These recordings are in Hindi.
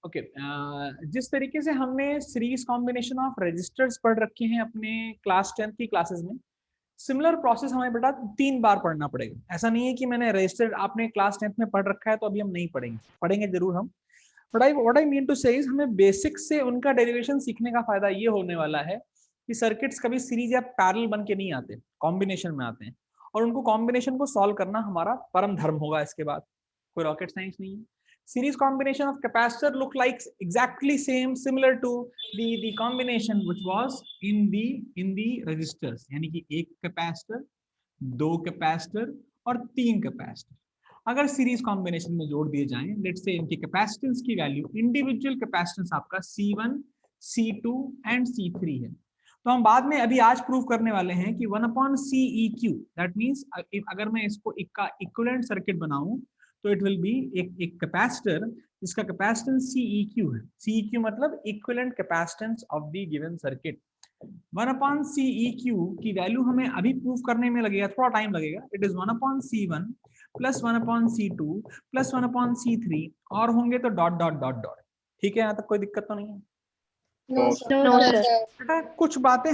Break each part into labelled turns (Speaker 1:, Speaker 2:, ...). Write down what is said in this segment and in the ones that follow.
Speaker 1: ओके जिस तरीके से हमने सीरीज कॉम्बिनेशन ऑफ रजिस्टर्स पढ़ रखे हैं अपने क्लास 10 की क्लासेस में, सिमिलर प्रोसेस हमें बेटा 3 बार पढ़ना पड़ेगा। ऐसा नहीं है कि मैंने रजिस्टर आपने क्लास 10th में पढ़ रखा है तो अभी हम नहीं पढ़ेंगे, पढ़ेंगे जरूर हम। But what I mean to say is हमें बेसिक से उनका डेरिवेशन सीखने का फायदा ये होने वाला है कि सर्किट्स कभी सीरीज या पैरेलल बन के नहीं आते, कॉम्बिनेशन में आते हैं, और उनको कॉम्बिनेशन को सॉल्व करना हमारा परम धर्म होगा। इसके बाद कोई रॉकेट साइंस नहीं है। series combination of capacitor look like exactly similar to the combination which was in the resistors, यानी कि एक कैपेसिटर, दो कैपेसिटर और तीन कैपेसिटर अगर सीरीज कॉम्बिनेशन में जोड़ दिए जाएं, लेट्स से इनकी कैपेसिटेंस की वैल्यू, इंडिविजुअल कैपेसिटेंस आपका C1, C2 एंड C3 है, तो हम बाद में अभी आज प्रूव करने वाले हैं कि 1/CEQ, दैट मींस अगर मैं इसको इक्विवेलेंट सर्किट बनाऊं तो इट विल बी एक कैपेसिटर जिसका कैपेसिटेंस CEQ है। CEQ मतलब equivalent capacitance of the given circuit. 1/CEQ की वैल्यू हमें अभी प्रूव करने में लगेगा, थोड़ा टाइम लगेगा। It is 1/C1 plus 1/C2 plus 1/C3 और होंगे तो डॉट डॉट डॉट डॉट। ठीक है, यहाँ तक कोई दिक्कत तो नहीं है?
Speaker 2: No sir.
Speaker 1: बेटा कुछ बातें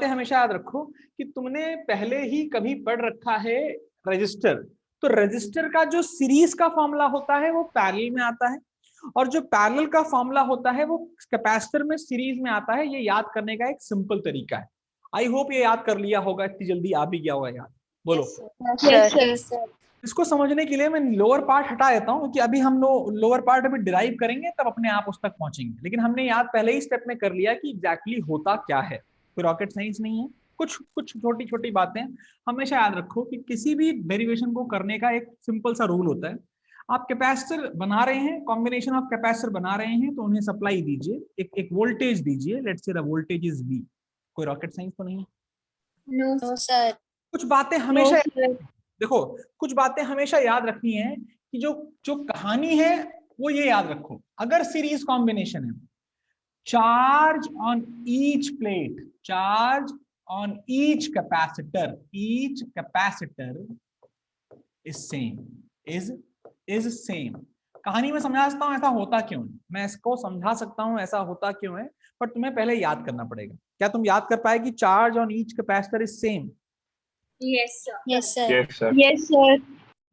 Speaker 1: हमेशा याद रखो कि तुमने पहले ही कभी पढ़ रखा है रजिस्टर, तो रजिस्टर का जो सीरीज का फॉर्मूला होता है वो पैरेलल में आता है, और जो पैरेलल का फॉर्मूला होता है वो कैपेसिटर में सीरीज में आता है। ये याद करने का एक सिंपल तरीका है। आई होप ये याद कर लिया होगा, इतनी जल्दी आ भी गया होगा याद। बोलो।
Speaker 2: Yes sir.
Speaker 1: इसको समझने के लिए मैं लोअर पार्ट हटा देता हूँ क्योंकि अभी हम लोअर पार्ट अभी डिराइव करेंगे तब अपने आप उस तक पहुंचेंगे, लेकिन हमने याद पहले ही स्टेप में कर लिया कि एग्जैक्टली होता क्या है। कोई रॉकेट साइंस नहीं है। कुछ कुछ छोटी छोटी बातें हमेशा याद रखो कि किसी भी डेरिवेशन को करने का एक सिंपल सा रूल होता है। आप कैपेसिटर बना रहे हैं, कॉम्बिनेशन ऑफ कैपेसिटर बना रहे हैं, तो उन्हें सप्लाई दीजिए, एक वोल्टेज दीजिए, let's say the voltage is V। कोई रॉकेट साइंस तो नहीं है?
Speaker 2: No sir.
Speaker 1: कुछ बातें हमेशा देखो, कुछ बातें हमेशा याद रखनी है कि जो जो कहानी है वो ये याद रखो। अगर सीरीज कॉम्बिनेशन है, charge on each plate, charge on each capacitor is same, is same. कहानी में समझा सकता हूं ऐसा होता क्यों है, मैं इसको समझा सकता हूं ऐसा होता क्यों है, पर तुम्हें पहले याद करना पड़ेगा। क्या तुम याद कर पाए कि charge on each capacitor is same?
Speaker 2: Yes sir.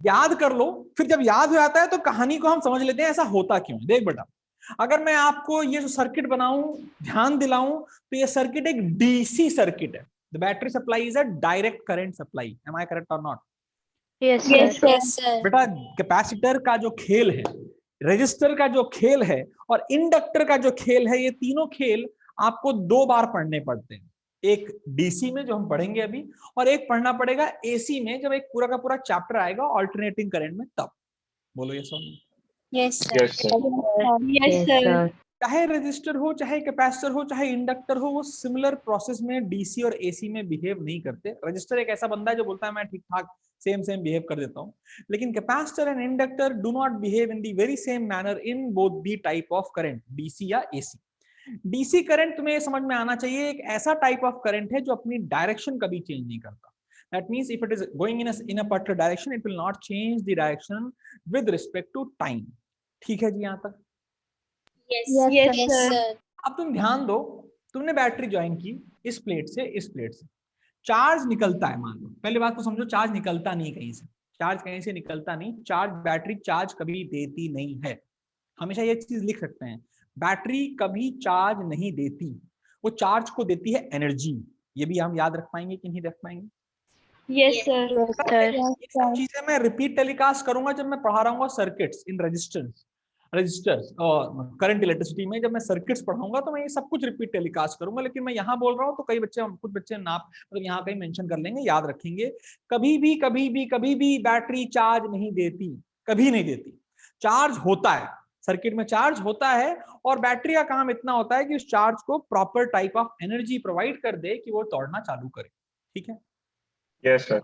Speaker 1: याद कर लो, फिर जब याद हो जाता है तो कहानी को हम समझ लेते हैं ऐसा होता क्यों है। देख बेटा, अगर मैं आपको ये जो सर्किट बनाऊं, ध्यान दिलाऊं, तो ये सर्किट एक डीसी सर्किट है। The battery supply is a direct current supply. Am I correct or not?
Speaker 2: Yes sir.
Speaker 1: बेटा कैपेसिटर का जो खेल है, रजिस्टर का जो खेल है और इंडक्टर का जो खेल है, ये तीनों खेल आपको 2 बार पढ़ने पड़ते हैं। एक डीसी में जो हम पढ़ेंगे अभी, और एक पढ़ना पड़ेगा एसी में जब एक पूरा का पूरा चैप्टर आएगा ऑल्टरनेटिंग करंट में, तब। बोलो ये सुन।
Speaker 2: Yes sir.
Speaker 1: चाहे रजिस्टर हो, चाहे कैपेसिटर हो, चाहे इंडक्टर हो, वो सिमिलर प्रोसेस में डीसी और एसी में बिहेव नहीं करते। रजिस्टर एक ऐसा बंदा है जो बोलता है मैं ठीक ठाक सेम बिहेव कर देता हूं, लेकिन capacitor and inductor do not behave in the very same manner in both the type of current, DC या एसी। डीसी करंट तुम्हें समझ में आना चाहिए, एक ऐसा टाइप ऑफ करंट है जो अपनी डायरेक्शन कभी चेंज नहीं करता। That means if it is going in a particular direction, it will not change the direction with respect to time. ठीक है जी यहाँ तक?
Speaker 2: Yes sir.
Speaker 1: अब तुम ध्यान दो, तुमने बैटरी ज्वाइन की इस प्लेट से इस प्लेट से, चार्ज निकलता है। मान लो पहले बात को समझो, चार्ज निकलता नहीं कहीं से, चार्ज कहीं से निकलता नहीं। चार्ज, बैटरी चार्ज कभी देती नहीं है। हमेशा ये चीज लिख सकते हैं, बैटरी कभी चार्ज नहीं देती, वो चार्ज को देती है एनर्जी। ये भी हम याद रख पाएंगे कि नहीं रख पाएंगे?
Speaker 2: Yes sir.
Speaker 1: ये सब चीजें मैं रिपीट टेलीकास्ट करूंगा जब मैं पढ़ा रहा हूँ सर्किट्स इन रजिस्टर्स और करंट इलेक्ट्रिसिटी में। जब मैं सर्किट्स पढ़ाऊंगा तो मैं ये सब कुछ रिपीट टेलीकास्ट करूंगा, लेकिन मैं यहाँ बोल रहा हूँ तो कुछ बच्चे नाप मतलब यहाँ कहीं मेंशन कर लेंगे, याद रखेंगे। कभी भी बैटरी चार्ज नहीं देती, कभी नहीं देती। चार्ज होता है, सर्किट में चार्ज होता है, और बैटरी का काम इतना होता है कि उस चार्ज को proper type of energy provide कर दे कि वो दौड़ना चालू करे। ठीक है?
Speaker 3: Yes sir.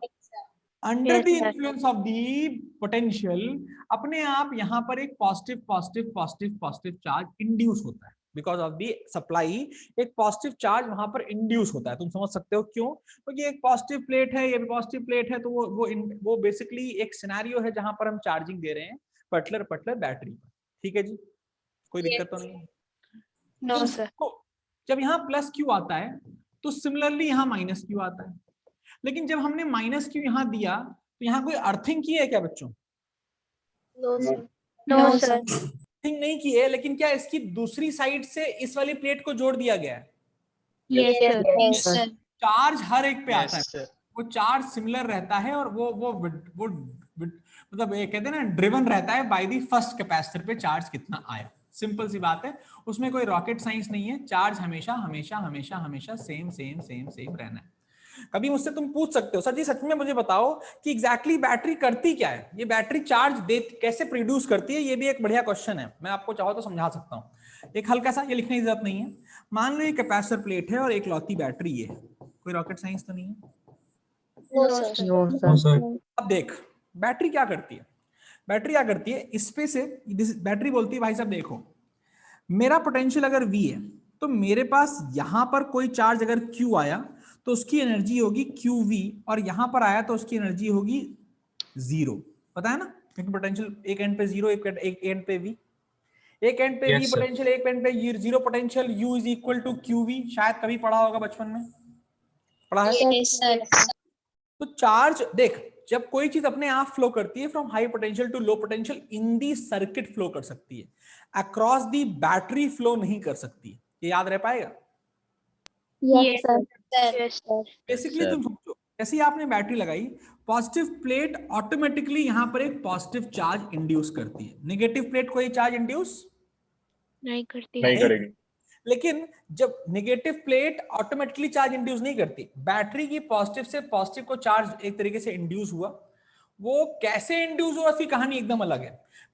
Speaker 1: Under the influence of the potential, अपने आप यहाँ पर एक पॉजिटिव चार्ज इंड्यूस होता है। बिकॉज ऑफ दी सप्लाई एक पॉजिटिव चार्ज वहां पर इंड्यूस होता है। तुम समझ सकते हो क्यों? क्योंकि एक पॉजिटिव प्लेट है, ये भी पॉजिटिव प्लेट है, तो वो बेसिकली एक सिनेरियो है जहां पर हम चार्जिंग दे रहे हैं पर्टिकुलर बैटरी पर। ठीक है जी, कोई दिक्कत तो नहीं है?
Speaker 2: No sir.
Speaker 1: जब यहाँ प्लस क्यू आता है तो सिमिलरली यहाँ माइनस क्यू आता है, लेकिन जब हमने माइनस क्यू यहाँ दिया तो यहाँ कोई अर्थिंग की है क्या बच्चों?
Speaker 2: No sir.
Speaker 1: अर्थिंग नहीं की है, लेकिन क्या इसकी दूसरी साइड से इस वाली प्लेट को जोड़ दिया गया है?
Speaker 2: Yes sir.
Speaker 1: चार्ज हर एक पे आता है, वो चार्ज सिमिलर रहता है और वो मतलब ये कहते हैं ना, ड्रिवन रहता है बाय द फर्स्ट कैपेसिटर पे चार्ज कितना आया। सिंपल सी बात है, उसमें कोई रॉकेट साइंस नहीं है, चार्ज हमेशा हमेशा हमेशा हमेशा सेम सेम सेम सेम रहना है। कभी मुझसे तुम पूछ सकते हो, सर जी सच में मुझे बताओ कि एग्जैक्टली बैटरी करती क्या है, ये बैटरी चार्ज दे कैसे प्रोड्यूस करती है? ये भी एक बढ़िया क्वेश्चन है, मैं आपको चाहो तो समझा सकता हूँ। एक हल्का सा, ये लिखने की जरूरत नहीं है। मान लो ये कैपेसिटर प्लेट है और एक लौती बैटरी है, कोई रॉकेट साइंस तो नहीं है?
Speaker 2: No sir.
Speaker 1: अब देख बैटरी क्या करती है, बैटरी क्या करती है, इस पे से बैटरी बोलती है भाई साहब देखो, मेरा पोटेंशियल अगर V है तो मेरे पास यहां पर कोई चार्ज अगर Q आया तो उसकी एनर्जी होगी QV, और यहां पर आया तो उसकी एनर्जी होगी 0। पता है ना, क्योंकि पोटेंशियल एक एंड पे 0, एक एंड पे V, एक एंड पे V पोटेंशियल, एक एंड पे 0 potential, U is equal to QV। शायद कभी पढ़ा होगा बचपन में, पढ़ा है? तो चार्ज देख, जब कोई चीज अपने आप फ्लो करती है from high potential to low potential in the circuit flow कर सकती है, अक्रॉस दी बैटरी फ्लो नहीं कर सकती। ये याद रह पाएगा?
Speaker 2: Yes sir.
Speaker 1: बेसिकली तुम समझो, जैसे ही आपने बैटरी लगाई, पॉजिटिव प्लेट ऑटोमेटिकली यहां पर एक पॉजिटिव चार्ज इंड्यूस करती है, नेगेटिव प्लेट कोई चार्ज इंड्यूस
Speaker 2: नहीं करती।
Speaker 3: नहीं करेगी।
Speaker 1: लेकिन जब negative plate automatically charge induce नहीं करती, बैटरी की पॉजिटिव से पॉजिटिव को चार्ज एक तरीके से इंड्यूस हुआ। वो कैसे इंड्यूस हुआ, इसकी कहानी एकदम अलग है।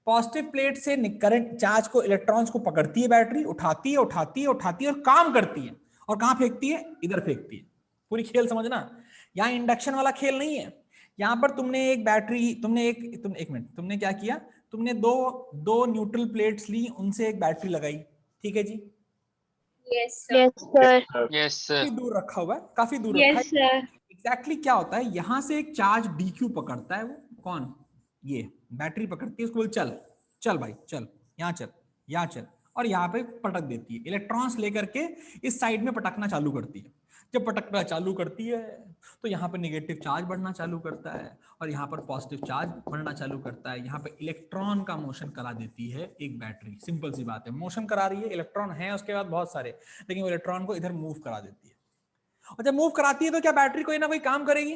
Speaker 1: पॉजिटिव प्लेट से करंट चार्ज को, इलेक्ट्रॉन्स को पकड़ती है बैटरी, उठाती है उठाती है उठाती है और काम करती है, और कहां फेंकती है? इधर फेंकती है। पूरी खेल समझना, यहाँ इंडक्शन वाला खेल नहीं है। यहाँ पर तुमने एक बैटरी, एक मिनट, तुमने क्या किया, तुमने दो न्यूट्रल प्लेट्स ली, उनसे एक बैटरी लगाई, ठीक है जी?
Speaker 2: Yes sir.
Speaker 1: काफी दूर रखा हुआ है, काफी दूर रखा है।
Speaker 2: Yes sir.
Speaker 1: एग्जैक्टली क्या होता है, यहां से एक चार्ज DQ पकड़ता है, वो कौन? ये बैटरी पकड़ती है, उसको बोल चल चल भाई चल, यहाँ चल, यहाँ चल, और यहाँ पे पटक देती है। इलेक्ट्रॉन्स लेकर के इस साइड में पटकना चालू करती है। जब पटकना चालू करती है तो यहाँ पे नेगेटिव चार्ज बढ़ना चालू करता है और यहाँ पर पॉजिटिव चार्ज बढ़ना चालू करता है। यहाँ पे इलेक्ट्रॉन का मोशन करा देती है एक बैटरी। सिंपल सी बात है, मोशन करा रही है, इलेक्ट्रॉन है उसके बाद बहुत सारे, लेकिन वो इलेक्ट्रॉन को इधर मूव करा देती है। और जब मूव कराती है तो क्या बैटरी कोई ना कोई काम करेगी?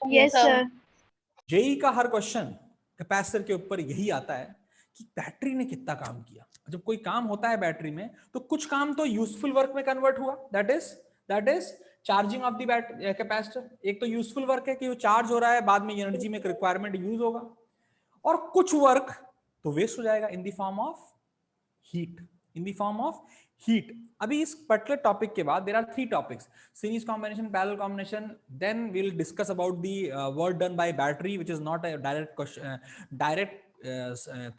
Speaker 2: Yes sir.
Speaker 1: जेई का हर क्वेश्चन कैपेसिटर के ऊपर यही आता है कि बैटरी ने कितना काम किया। जब कोई काम होता है बैटरी में तो कुछ काम तो यूजफुल वर्क में कन्वर्ट हुआ, that is charging of the capacitor. एक तो यूजफुल वर्क है कि वो चार्ज हो रहा है, बाद में एनर्जी में रिक्वायरमेंट यूज होगा, और कुछ वर्क तो वेस्ट हो जाएगा in the form of heat, in the form of heat. अभी इस पर्टिकुलर टॉपिक के बाद there are 3 topics, series combination, parallel combination, then we will discuss about the work done by battery which is not a direct question, direct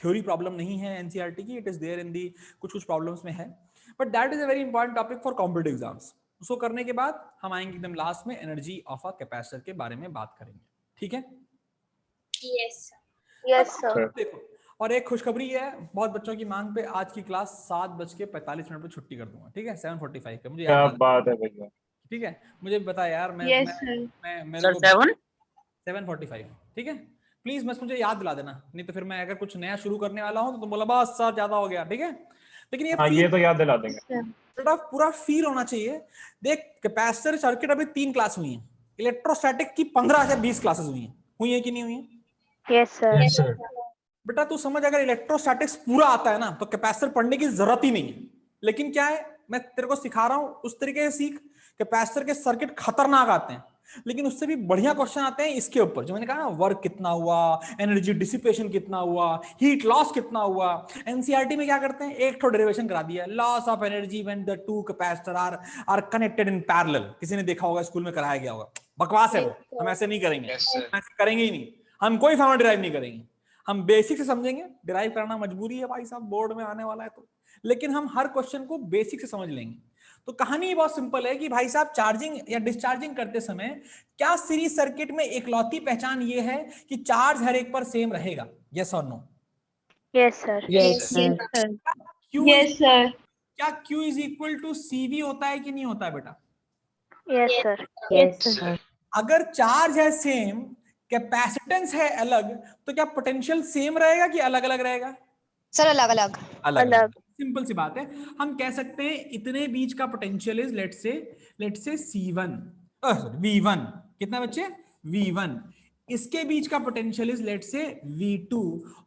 Speaker 1: theory problem नहीं है एनसीईआरटी की, it is there in the कुछ प्रॉब्लम्स में है, but that is a very important topic for competitive exams. उसको करने के बाद हम आएंगे एकदम लास्ट में एनर्जी ऑफ अ कैपेसिटर के बारे में बात करेंगे, ठीक है?
Speaker 2: Yes sir.
Speaker 1: देखो, और एक खुशखबरी है, बहुत बच्चों की मांग पे आज की क्लास 7:45 पे छुट्टी कर दूंगा, ठीक है? 7:45 पे मुझे
Speaker 3: क्या
Speaker 1: याद
Speaker 3: बात है भैया,
Speaker 1: ठीक है? मुझे बता यार, मैं
Speaker 2: यस
Speaker 1: मेरे को 7:45, ठीक है? प्लीज बस मुझे याद दिला देना, नहीं तो फिर मैं अगर कुछ नया शुरू करने वाला हूं तो तुम बोला बस सर ज्यादा हो गया, ठीक है? लेकिन ये
Speaker 3: हाँ ये तो याद दिला देंगे।
Speaker 1: पूरा फील होना चाहिए। देख, कैपेसिटर सर्किट अभी 3 क्लास हुई है, इलेक्ट्रोस्टैटिक की 15 या 20 क्लासेस हुई है कि नहीं हुई है?
Speaker 2: Yes sir.
Speaker 1: बेटा तू समझ, अगर इलेक्ट्रोस्टैटिक्स पूरा आता है ना तो कैपेसिटर पढ़ने की जरूरत ही नहीं है। लेकिन क्या है, मैं तेरे को सिखा रहा हूं उस तरीके से सीख। कैपेसिटर के सर्किट खतरनाक आते हैं, लेकिन उससे भी बढ़िया क्वेश्चन आते हैं इसके ऊपर, जो मैंने कहा ना, वर्क कितना हुआ, एनर्जी डिसिपेशन कितना हुआ, हीट लॉस कितना हुआ। एनसीईआरटी में क्या करते हैं, एक तो डेरिवेशन करा दिया, loss of energy when the two capacitor are connected in parallel. किसी ने देखा होगा, स्कूल में कराया गया होगा, बकवास है वो, हम ऐसे नहीं करेंगे, ऐसे करेंगे ही नहीं, हम कोई फॉर्मूला डिराइव नहीं करेंगे, हम बेसिक से समझेंगे। डिराइव करना मजबूरी है भाई साहब, बोर्ड में आने वाला है तो, लेकिन हम हर क्वेश्चन को बेसिक से समझ लेंगे। तो कहानी बहुत सिंपल है कि भाई साहब चार्जिंग या डिस्चार्जिंग करते समय क्या सीरीज सर्किट में एकलौती पहचान ये है कि चार्ज हर एक पर सेम रहेगा? Yes or no?
Speaker 2: Yes, sir.
Speaker 3: Yes, sir.
Speaker 1: Q
Speaker 3: Yes, sir.
Speaker 1: क्या Q is equal to CV होता है कि नहीं होता है बेटा?
Speaker 2: Yes, sir.
Speaker 3: Yes, sir.
Speaker 1: अगर चार्ज है सेम, कैपेसिटेंस है अलग, तो क्या पोटेंशियल सेम रहेगा कि अलग अलग रहेगा?
Speaker 3: सर अलग अलग।
Speaker 1: अलग अलग। सिंपल सी बात है, हम कह सकते हैं इतने बीच का potential is let's say C1 V1। कितना बच्चे? V1। इसके बीच का potential is let's say V2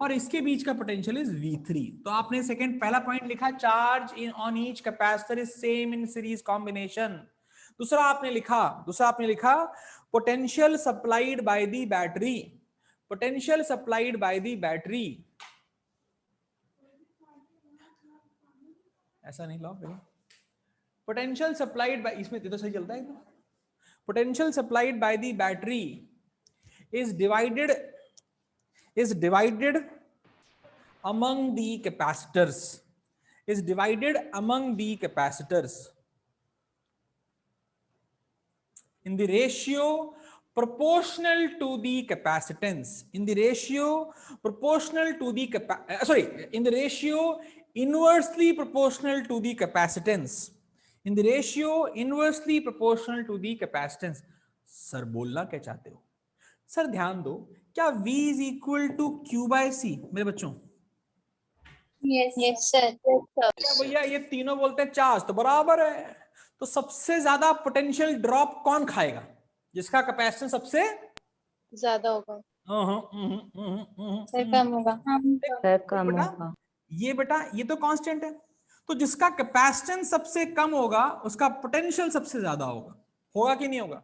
Speaker 1: और इसके बीच का पोटेंशियल इज V3। तो आपने सेकंड पहला पॉइंट लिखा, charge in on each capacitor is same in series combination. दूसरा आपने लिखा potential supplied by the battery, potential supplied by the battery, ऐसा नहीं लाओ, पोटेंशियल सप्लाइड बाय, इसमें तो सही चलता है एकदम, potential supplied by the battery is divided among the capacitors, is divided among the capacitors in the ratio proportional to the capacitance, in the ratio proportional to the in the ratio inversely proportional to the capacitance, in the ratio inversely proportional to the capacitance। Sir बोलना क्या चाहते हो? सर ध्यान दो, क्या V is equal to Q by C मेरे बच्चों?
Speaker 3: Yes, sir.
Speaker 1: क्या भैया ये तीनों बोलते हैं चार्ज तो बराबर है, तो सबसे ज्यादा पोटेंशियल ड्रॉप कौन खाएगा? जिसका कैपेसिटेंस सबसे
Speaker 3: ज्यादा होगा।
Speaker 1: सर
Speaker 3: कम होगा।
Speaker 2: कम होगा।
Speaker 1: ये बेटा ये तो कांस्टेंट है, तो जिसका कैपेसिटेंस सबसे कम होगा उसका पोटेंशियल सबसे ज्यादा होगा कि नहीं होगा?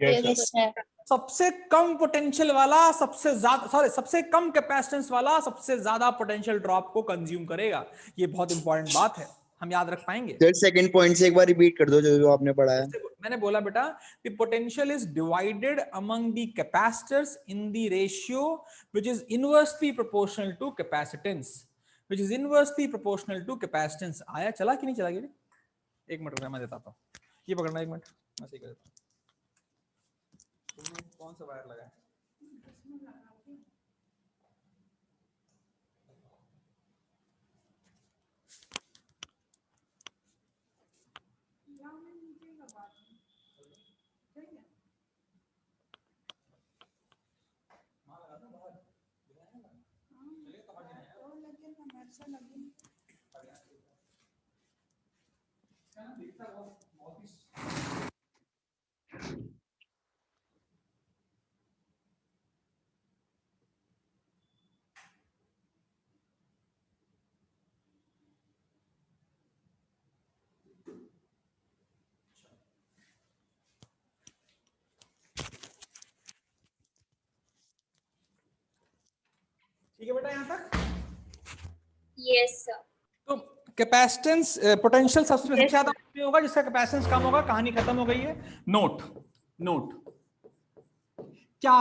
Speaker 3: Yes, sir.
Speaker 1: सबसे कम पोटेंशियल वाला सबसे ज्यादा, सॉरी सबसे कम कैपेसिटेंस वाला सबसे ज्यादा पोटेंशियल ड्रॉप को कंज्यूम करेगा। ये बहुत इंपॉर्टेंट बात है, हम याद रख पाएंगे।
Speaker 4: सर सेकंड पॉइंट से एक बार रिपीट कर दो जो आपने पढ़ा है।
Speaker 1: मैंने बोला बेटा कि potential is divided among the capacitors in the ratio which is inversely proportional to capacitance, which is inversely proportional to capacitance. आया चला कि नहीं चला? ये एक मिनट मैं देता हूं, ये पकड़ना एक मिनट, मैं सही कर देता हूं। तुमने कौन सा वायर लगाया? ठीक है बेटा यहां तक?
Speaker 3: Yes, sir.
Speaker 1: तो कैपेसिटेंस पोटेंशियल सबसे ज्यादा होगा जिसका कैपेसिटेंस कम होगा। कहानी खत्म हो गई है। नोट क्या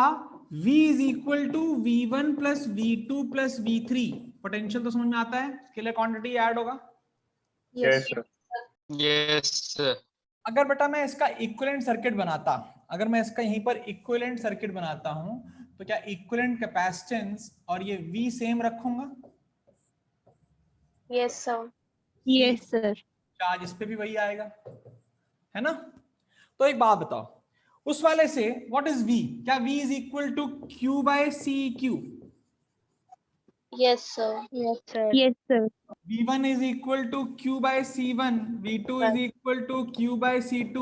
Speaker 1: V is equal to V1 plus V2 plus V3, potential तो समझ में आता है, स्केलर क्वांटिटी ऐड होगा।
Speaker 3: Yes,
Speaker 5: sir.
Speaker 6: Yes, sir.
Speaker 1: अगर बेटा मैं इसका इक्विवेलेंट सर्किट बनाता, अगर मैं इसका यहीं पर इक्विवेलेंट सर्किट बनाता हूं, तो क्या इक्विवेलेंट कैपेसिटेंस और ये V सेम रखूंगा?
Speaker 3: Yes, sir.
Speaker 2: Yes, sir.
Speaker 1: Charge इस पे भी वही आएगा, है ना? तो एक बात बताओ, उस वाले से व्हाट इज V? क्या V is equal to Q by CQ?
Speaker 3: Yes, sir.
Speaker 2: Yes, sir. Yes, sir.
Speaker 1: V1 is equal to Q by C1, V2 is equal to Q by C2,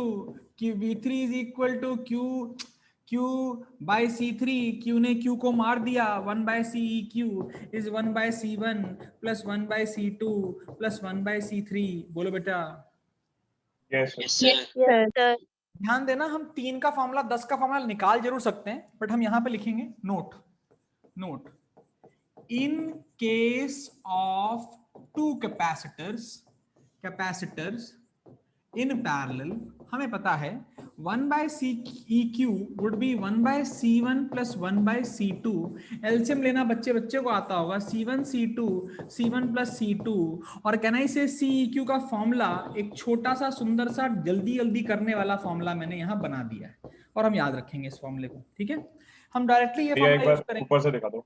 Speaker 1: V3 is equal to Q by C3, Q ने Q को मार दिया, 1 by CEQ is 1 by C1 plus 1 by C2 plus 1 by C3। बोलो बेटा।
Speaker 5: Yes, sir.
Speaker 6: Yes, sir.
Speaker 2: Yes, sir.
Speaker 1: ध्यान देना, हम 3 का फॉर्मूला 10 का फॉर्मूला निकाल जरूर सकते हैं, बट हम यहां पे लिखेंगे note in case of two capacitors in parallel, हमें पता है 1 by CEQ would be 1 by C1 plus 1 by C2। LCM लेना बच्चे को आता होगा, C1 C2 C1 plus C2। और कैन आई से CEQ का फॉर्मूला एक छोटा सा सुंदर सा जल्दी करने वाला फॉर्मूला मैंने यहाँ बना दिया है, और हम याद रखेंगे इस फॉर्मूले को। ठीक है, हम डायरेक्टली ये
Speaker 5: भैया एक
Speaker 1: फॉर्मूला यूज
Speaker 5: बार
Speaker 1: करेंगे।
Speaker 5: ऊपर से दिखा दो।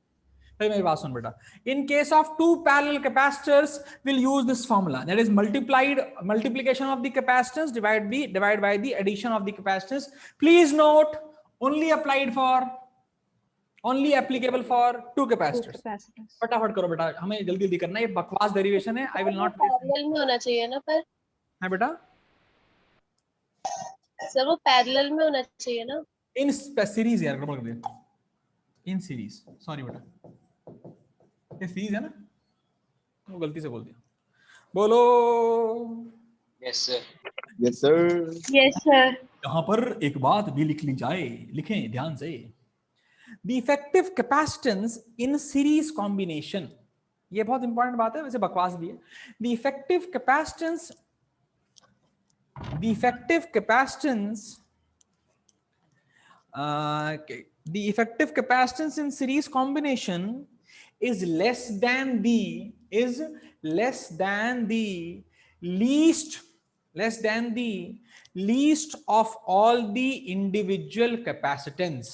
Speaker 1: मेरी बात सुन बेटा, in case of two parallel capacitors will use this formula, that is multiplication of the capacitance divide by the addition of the capacitance. Please note, only applied for, only applicable for two capacitors. फटाफट करो बेटा, हमें जल्दी जल्दी करना है, ये बकवास डेरिवेशन है. I will not.
Speaker 3: पैरेलल में होना चाहिए ना, पर
Speaker 1: है बेटा,
Speaker 3: सर वो पैरेलल में होना चाहिए ना.
Speaker 1: इन सीरीज यार, गड़बड़ कर दिया. इन सीरीज, सॉरी बेटा, ये सीरीज है ना, वो गलती से बोल दिया. बोलो.
Speaker 6: Yes, sir.
Speaker 4: Yes sir.
Speaker 3: Yes sir.
Speaker 1: यहां पर एक बात भी लिख ली जाए, लिखें ध्यान से. The effective capacitance in series combination, ये बहुत इंपॉर्टेंट बात है, वैसे बकवास भी है. The effective capacitance in series combination is less than the least of all the individual capacitance,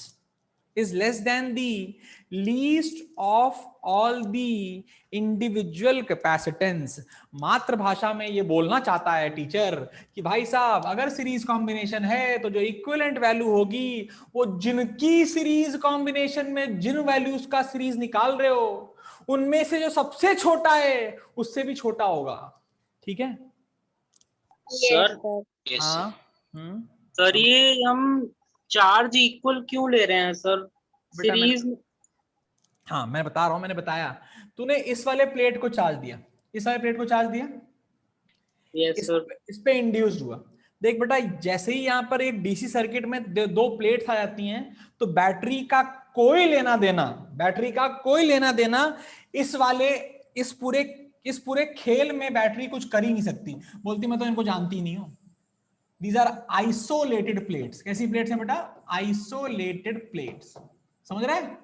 Speaker 1: is less than the least of all the individual capacitance. मातृभाषा में ये बोलना चाहता है टीचर कि भाई साहब, अगर सीरीज कॉम्बिनेशन है तो जो इक्विवेलेंट वैल्यू होगी वो जिनकी सीरीज कॉम्बिनेशन में जिन वैल्यूज का सीरीज निकाल रहे हो उनमें से जो सबसे छोटा है उससे भी छोटा होगा. ठीक है
Speaker 7: सर.
Speaker 6: Yes,
Speaker 1: हाँ.
Speaker 7: सर ये हम चार्ज इक्वल क्यों ले रहे हैं सर
Speaker 1: बेटा,
Speaker 7: सीरीज?
Speaker 1: हाँ मैं बता रहा हूं, मैंने बताया. तूने इस वाले प्लेट को चार्ज दिया, इस वाले प्लेट को चार्ज दिया,
Speaker 7: यस सर.
Speaker 1: इस पे इंड्यूस्ड हुआ. देख बेटा, जैसे ही यहाँ पर एक डीसी सर्किट में दो प्लेट्स आ जाती हैं तो बैटरी का कोई लेना देना इस पूरे खेल में बैटरी कुछ कर ही नहीं सकती. बोलती मैं तो इनको जानती नहीं हूं. These are isolated plates. कैसी प्लेट्स हैं बेटा? Isolated plates. समझ रहे हैं?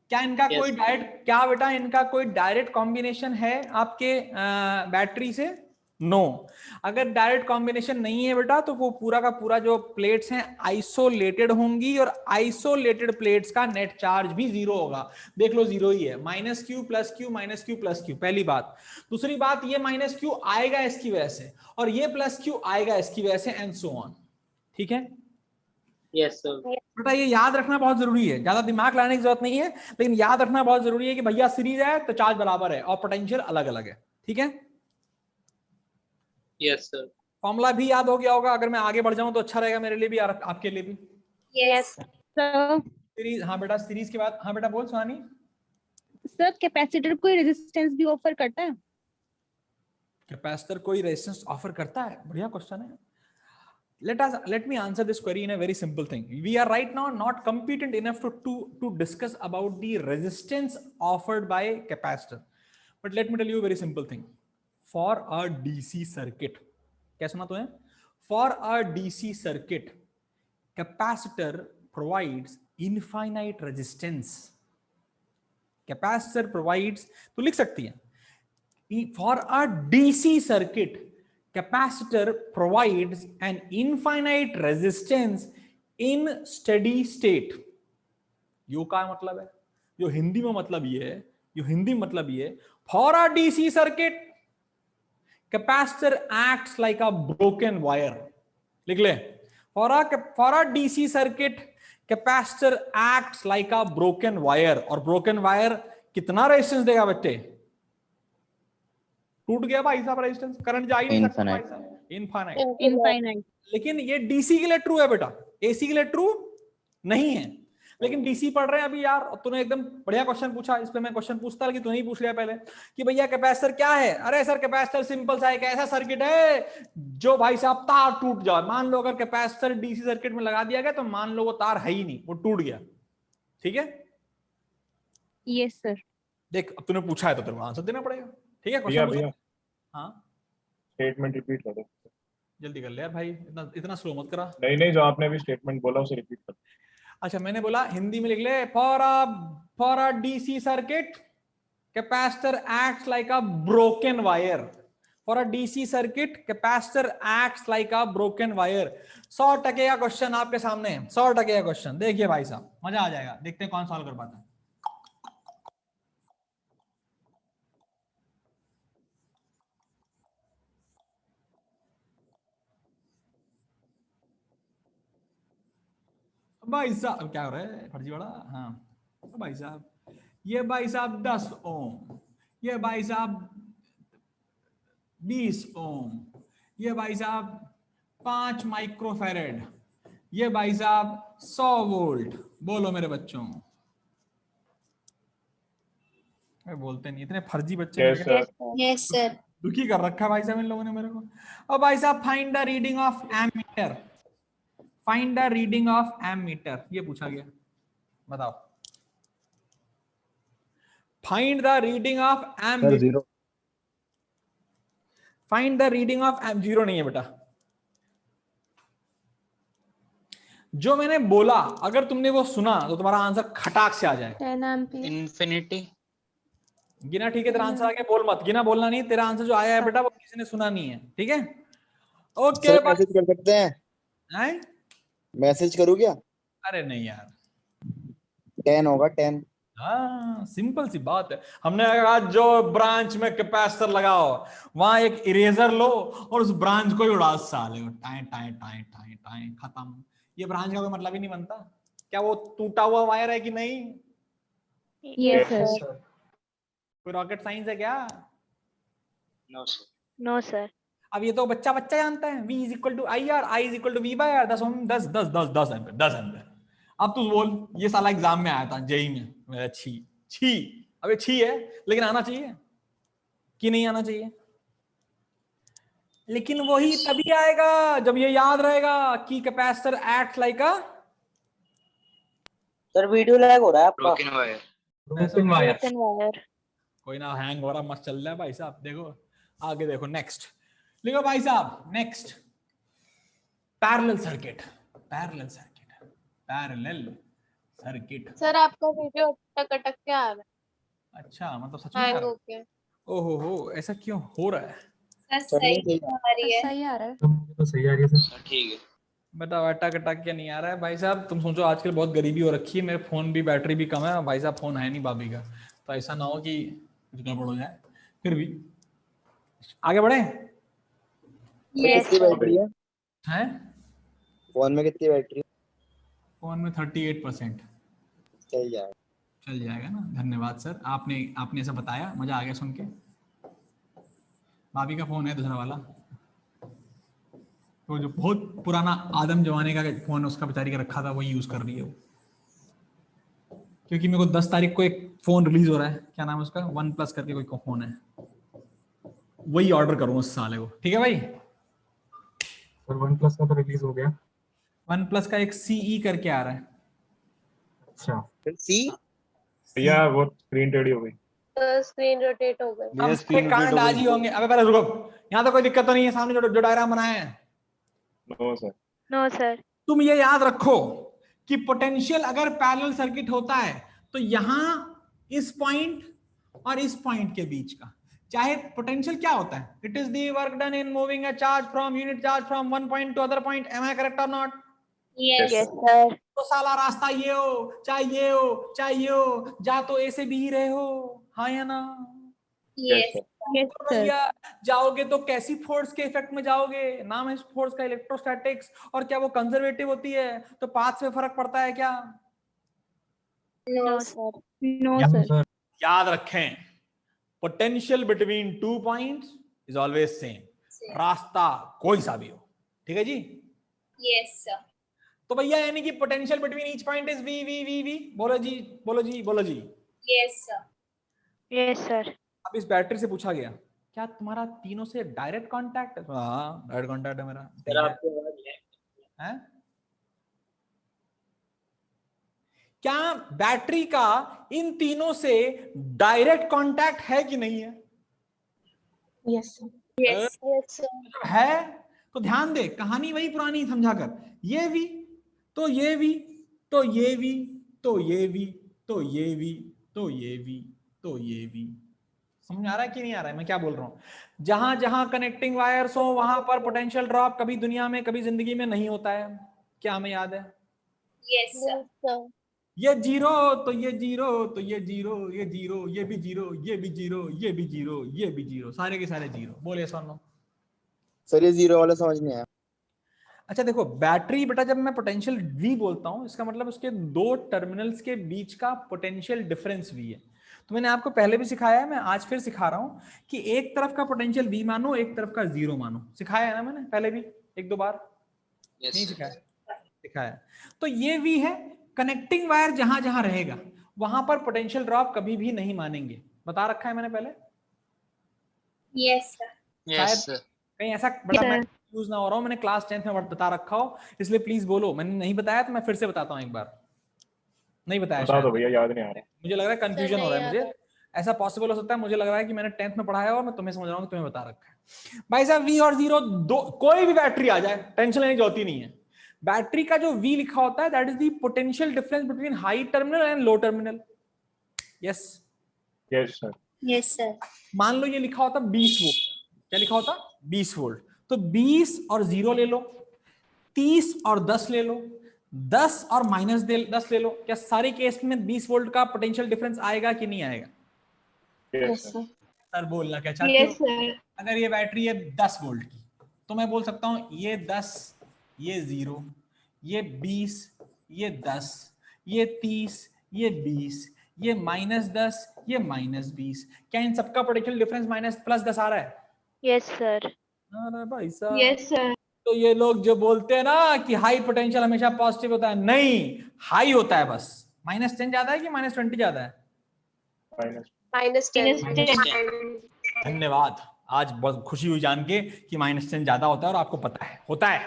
Speaker 1: क्या इनका
Speaker 7: yes.
Speaker 1: कोई डायरेक्ट कॉम्बिनेशन है आपके बैटरी से? नो. अगर डायरेक्ट कॉम्बिनेशन नहीं है बेटा तो वो पूरा का पूरा जो प्लेट्स हैं आइसोलेटेड होंगी और आइसोलेटेड प्लेट्स का नेट चार्ज भी जीरो होगा. देख लो जीरो ही है. -q + q -q + q, पहली बात. दूसरी बात, ये -q आएगा इसकी वजह से और ये +q आएगा इसकी वजह से, एंड सो ऑन. ठीक है
Speaker 7: यस सर.
Speaker 1: बेटा, ये याद रखना बहुत जरूरी है. ज्यादा दिमाग लगाने की जरूरत नहीं है, लेकिन याद रखना बहुत जरूरी है कि भैया सीरीज है तो चार्ज बराबर है और पोटेंशियल अलग अलग है. ठीक है,
Speaker 7: यस सर.
Speaker 1: फॉर्मूला भी याद हो गया होगा. अगर मैं आगे बढ़ जाऊं तो अच्छा रहेगा मेरे लिए भी और आपके लिए भी.
Speaker 3: Yes
Speaker 2: sir.
Speaker 1: सीरीज, हाँ बेटा, सीरीज के बाद, हाँ बेटा बोल सुहानी.
Speaker 2: सर कैपेसिटर कोई रेजिस्टेंस भी ऑफर करता है?
Speaker 1: कैपेसिटर कोई रेजिस्टेंस ऑफर करता है? बढ़िया क्वेश्चन है. let me answer this query in a very simple thing. We are right now not competent enough to discuss about the resistance offered by capacitor, but let me tell you a very simple thing. For a DC circuit, क्या सुना तो है? For a DC circuit, capacitor provides infinite resistance. Capacitor provides, तो लिख सकती है, for a DC circuit, capacitor provides an infinite resistance in steady state. यो का मतलब है, जो हिंदी में मतलब ये है, for a DC circuit, capacitor acts like a broken wire. लिख ले, for a DC circuit, capacitor acts like a broken wire. और broken wire कितना रेजिस्टेंस देगा बच्चे? टूट गया भाई साहब रेजिस्टेंस, करंट जा ही नहीं सकता भाई साहब. इनफाइनाइट. लेकिन ये डीसी के लिए ट्रू है बेटा, एसी के लिए ट्रू नहीं है. लेकिन डीसी पढ़ रहे हैं अभी यार. तूने एकदम बढ़िया क्वेश्चन पूछा, इस पे मैं क्वेश्चन पूछता लेकिन तूने ही पूछ लिया पहले कि भैया कैपेसिटर क्या है. अरे सर कैपेसिटर सिंपल सा एक ऐसा सर्किट है जो भाई साहब तार टूट जाए. मान लो अगर कैपेसिटर डीसी सर्किट में लगा दिया गया तो मान लो वो तार है ही नहीं, वो टूट गया. ठीक है,
Speaker 2: यस सर.
Speaker 1: देख अब तूने पूछा है तो तेरे को आंसर देना पड़ेगा. ठीक है,
Speaker 5: भैया
Speaker 1: क्वेश्चन. हाँ
Speaker 5: स्टेटमेंट रिपीट कर दो.
Speaker 1: जल्दी कर ले यार भाई, इतना स्लो मत करा.
Speaker 5: नहीं, जो आपने भी स्टेटमेंट बोला उसे रिपीट कर.
Speaker 1: अच्छा, मैंने बोला हिंदी में लिख ले. For a DC circuit capacitor acts like a broken wire. For a DC circuit capacitor acts like a broken wire. 100% का क्वेश्चन आपके सामने, 100% का क्वेश्चन. देखिए भाई साहब, मजा आ जाएगा. देखते हैं कौन सॉल्व कर पाता है. भाई साहब क्या हो रहा है फर्जीवाड़ा। हाँ भाई साहब, ये भाई साहब 10 ओम, ये भाई साहब 20 ओम, ये भाई साहब 5 माइक्रोफेरेड, ये भाई साहब 100 वोल्ट। बोलो मेरे बच्चों। बोलते नहीं, इतने फर्जी बच्चे
Speaker 5: Yes,
Speaker 1: मिल गए।
Speaker 5: sir.
Speaker 3: Yes, sir.
Speaker 1: दुखी कर रखा है भाई साहब इन लोगों ने मेरे को। और भाई साहब find the reading of ammeter, find the reading of ammeter, ये पूछा गया, बताओ। Find the reading of ammeter,
Speaker 4: zero.
Speaker 1: Find the reading of am. Zero नहीं है बेटा। जो मैंने बोला अगर तुमने वो सुना तो तुम्हारा आंसर खटाक से आ जाए।
Speaker 2: 10 एम्पियर।
Speaker 6: इन्फिनिटी।
Speaker 1: गिना ठीक है, तेरा आंसर आगे बोल मत, गिना बोलना नहीं, तेरा आंसर जो आया है बेटा वो किसी ने सुना नहीं है, ठीक है। ओके
Speaker 4: सर मैसेज कर सकते हैं?
Speaker 1: हैं?
Speaker 4: मैसेज करूँ क्या?
Speaker 1: अरे नहीं यार,
Speaker 4: 10 होगा 10।
Speaker 1: हाँ सिंपल सी बात है। हमने कहा जो ब्रांच में कैपेसिटर लगाओ वहां एक इरेजर लो और उस ब्रांच को ही उड़ा साले को, tie tie tie tie tie, खत्म। ये ब्रांच का कोई मतलब ही नहीं बनता। क्या वो टूटा हुआ वायर है कि नहीं?
Speaker 2: Yes,
Speaker 5: Yes,
Speaker 2: sir.
Speaker 5: sir.
Speaker 1: कोई रॉकेट साइंस है क्या?
Speaker 6: No sir.
Speaker 2: No, sir.
Speaker 1: अब ये तो बच्चा बच्चा जानता है, V is equal to I R, I is equal to V by R, 10 ohm 10 10 10 10 ampere 10 ampere. अब तू बोल, ये साला एग्जाम में आया था जेई में, मेरा छी छी, अबे छी है लेकिन आना चाहिए कि नहीं आना चाहिए? लेकिन वही तभी आएगा जब ये याद रहेगा कि कैपेसिटर एक्ट लाइक अ
Speaker 8: सर वीडियो लैग हो रहा है आपका।
Speaker 6: Broken wire.
Speaker 2: Broken wire.
Speaker 1: कोई ना, हैंग हो रहा, मस्त चल रहा है भाई साहब। देखो आगे देखो, नेक्स्ट लिखो भाई साहब, next parallel circuit, parallel circuit, parallel circuit.
Speaker 3: Sir आपका वीडियो अटक अटक के आ रहा
Speaker 1: अच्छा मतलब सच में
Speaker 3: है,
Speaker 1: आ
Speaker 3: हैंग
Speaker 1: रहा
Speaker 3: हो
Speaker 1: है?
Speaker 3: गया।
Speaker 1: ओहो ऐसा क्यों हो रहा है?
Speaker 3: सर सही आ रही है।
Speaker 2: सही आ रहा है।
Speaker 6: सर ठीक है।
Speaker 1: बेटा अटक अटक क्या नहीं आ रहा है भाई साहब? तुम सोचो आजकल बहुत गरीबी हो रखी है, मेरे फोन भी बैटरी भी कम है भाई साहब, फोन है नहीं भाभी का, तो ऐसा ना हो कि कुछ गड़बड़ हो जाए। फिर भी आगे बढ़े
Speaker 3: Yes,
Speaker 4: कितनी
Speaker 3: sir.
Speaker 4: बैटरी है
Speaker 1: हैं?
Speaker 4: फोन में? कितनी बैटरी?
Speaker 1: फोन में 38%।
Speaker 4: सही है।
Speaker 1: चल जाएगा ना, धन्यवाद सर, आपने आपने ऐसा बताया, मजा आ गया सुन के। भाभी का फोन है दूसरा वाला, तो जो बहुत पुराना आदम जमाने का फोन उसका बेचारी का रखा था वही यूज कर रही है वो। क्योंकि मेरे को 10 तारीख को एक फोन रिलीज हो रहा है, क्या नाम है उसका, वन प्लस करके कोई फोन है, वही ऑर्डर करूंगा उस साले को, ठीक है भाई।
Speaker 5: सर वन प्लस का तो रिलीज हो गया।
Speaker 1: वन प्लस का एक सीई करके आ रहा है।
Speaker 5: अच्छा
Speaker 4: फिर सी
Speaker 5: भैया वो स्क्रीन टेढ़ी हो गई।
Speaker 3: तो स्क्रीन रोटेट हो गई।
Speaker 1: हम सारे कांड आज ही होंगे। अबे पहले रुको, यहाँ तो कोई दिक्कत तो नहीं है, सामने जो डायग्राम बनाया है।
Speaker 5: No sir.
Speaker 2: No, sir.
Speaker 1: तुम ये याद रखो कि पोटेंशियल अगर पैरेलल सर्किट होता है तो यहां इस पॉइंट और इस पॉइंट के बीच का चाहे पोटेंशियल क्या होता है, it is the work done in moving a charge from unit charge from one point to other point. Am I correct or not?
Speaker 3: Yes.
Speaker 2: Yes, sir.
Speaker 1: तो साला रास्ता ये हो चाहे ये हो चाहे ये हो, जा तो ए से बी ही रहे हो, हाँ या ना?
Speaker 3: Yes.
Speaker 2: Yes,
Speaker 1: तो
Speaker 2: sir.
Speaker 1: भैया जाओगे तो कैसी फोर्स के इफेक्ट में जाओगे? नाम है इस फोर्स का इलेक्ट्रोस्टैटिक्स। और क्या वो कंजर्वेटिव होती है तो पाथ से फर्क पड़ता है क्या?
Speaker 2: No,
Speaker 3: No.
Speaker 2: sir. No, sir.
Speaker 1: याद रखें, potential between two points is always same, रास्ता कोई सा भी हो, ठीक है जी।
Speaker 3: Yes, sir.
Speaker 1: तो भैया यानी कि potential between each point is V V V V. बोलो जी बोलो जी बोलो जी।
Speaker 3: Yes, sir.
Speaker 2: Yes, sir.
Speaker 1: अब इस बैटरी से पूछा गया क्या तुम्हारा तीनों से डायरेक्ट कांटेक्ट है? हाँ डायरेक्ट कांटेक्ट है मेरा,
Speaker 6: सर आपकी आवाज है।
Speaker 1: है? क्या बैटरी का इन तीनों से डायरेक्ट कांटेक्ट है कि नहीं है?
Speaker 2: Yes, sir.
Speaker 3: Yes. Yes, sir.
Speaker 1: जब है तो ध्यान दे, कहानी वही पुरानी समझा कर, ये भी तो ये भी तो ये भी तो ये भी तो ये भी तो ये भी तो ये भी। समझ आ रहा है कि नहीं आ रहा है मैं क्या बोल रहा हूं? जहां जहां कनेक्टिंग वायर्स हो वहां पर पोटेंशियल ड्रॉप कभी दुनिया में कभी जिंदगी में नहीं होता है, क्या हमें याद है?
Speaker 3: Yes, sir. Yes, sir.
Speaker 1: ये जीरो तो ये जीरो तो ये जीरो, ये जीरो ये भी जीरो, ये भी जीरो, ये भी जीरो, ये भी जीरो, सारे के सारे जीरो। बोले सुनो
Speaker 4: सर ये जीरो वाला समझ नहीं आया।
Speaker 1: अच्छा देखो, बैटरी बेटा जब मैं पोटेंशियल V बोलता हूं, इसका मतलब उसके दो टर्मिनल्स के बीच का पोटेंशियल डिफरेंस V है। तो मैंने आपको पहले भी सिखाया है, मैं आज फिर सिखा रहा हूं कि एक तरफ का पोटेंशियल V मानो, एक तरफ का 0 मानो। सिखाया है ना मैंने पहले भी एक दो बार? नहीं सिखाया? सिखाया। तो ये V है। कनेक्टिंग वायर जहां जहां रहेगा वहां पर पोटेंशियल ड्रॉप कभी भी नहीं मानेंगे, बता रखा है मैंने पहले।
Speaker 3: Yes, sir.
Speaker 1: शायद कहीं ऐसा बड़ा मैं यूज ना हो रहा हूँ, मैंने क्लास 10th में बता रखा हो, इसलिए प्लीज बोलो। मैंने नहीं बताया तो मैं फिर से बताता हूँ एक बार। नहीं बताया
Speaker 5: बता दो भैया, याद नहीं आ रहा।
Speaker 1: मुझे लग रहा है कंफ्यूजन हो रहा है मुझे। ऐसा पॉसिबल हो सकता है, मुझे लग रहा है कि मैंने 10th में पढ़ाया और मैं तुम्हें समझ रहा हूँ कि तुम्हें बता रखा है। भाई साहब V और 0 दो, कोई भी बैटरी आ जाए टेंशन लेने की जरूरत ही नहीं है। बैटरी का जो V लिखा होता है that is the potential difference between high terminal and low terminal. Yes
Speaker 5: yes sir.
Speaker 3: Yes, sir.
Speaker 1: मान लो ये लिखा होता 20 वोल्ट, क्या लिखा होता 20 वोल्ट, तो 20 और 0 ले लो, 30 और 10 ले लो, 10 और -10 ले लो। क्या सारे केस में 20 वोल्ट का पोटेंशियल डिफरेंस आएगा कि नहीं आएगा?
Speaker 5: Yes sir.
Speaker 1: सर बोलना क्या चाहते हो? अगर ये बैटरी है 10 वोल्ट की तो मैं बोल सकता हूं ये 10, ये 0, ये 20, ये 10, ये 30, ये 20, ये -10, ये -20। क्या इन सबका पोटेंशियल डिफरेंस -+10 आ रहा है?
Speaker 2: Yes sir.
Speaker 1: अरे भाई साहब,
Speaker 2: यस सर।
Speaker 1: तो ये लोग जो बोलते हैं ना कि हाई पोटेंशियल हमेशा पॉजिटिव होता है, नहीं, हाई होता है बस। -10 ज्यादा है कि -20 ज्यादा है?
Speaker 2: -10।
Speaker 1: धन्यवाद, आज बहुत खुशी हुई जान के कि -10 ज्यादा होता है और आपको पता है होता है।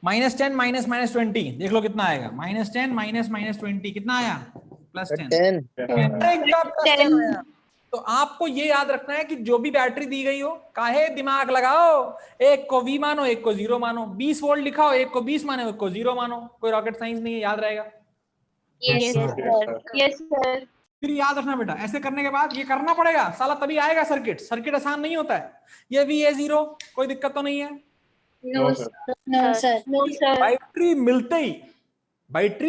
Speaker 1: -10 -20 देख लो कितना आएगा। -10 -20 कितना आया? +10।
Speaker 4: 10।
Speaker 1: तो आपको ये याद रखना है कि जो भी बैटरी दी गई हो, काहे दिमाग लगाओ, एक को V मानो, एक को 0 मानो। 20 वोल्ट लिखा हो, एक को 20 मानो, एक को 0 मानो। कोई रॉकेट साइंस नहीं है, याद रहेगा।
Speaker 3: Yes, sir.
Speaker 2: Yes sir.
Speaker 1: फिर याद रखना बेटा, ऐसे करने के बाद ये करना पड़ेगा साला, तभी आएगा सर्किट। सर्किट आसान नहीं होता है। ये V है 0, कोई दिक्कत तो नहीं है।
Speaker 3: No,
Speaker 5: No,
Speaker 3: sir.
Speaker 5: sir.
Speaker 3: No, sir.
Speaker 2: No sir.
Speaker 1: Battery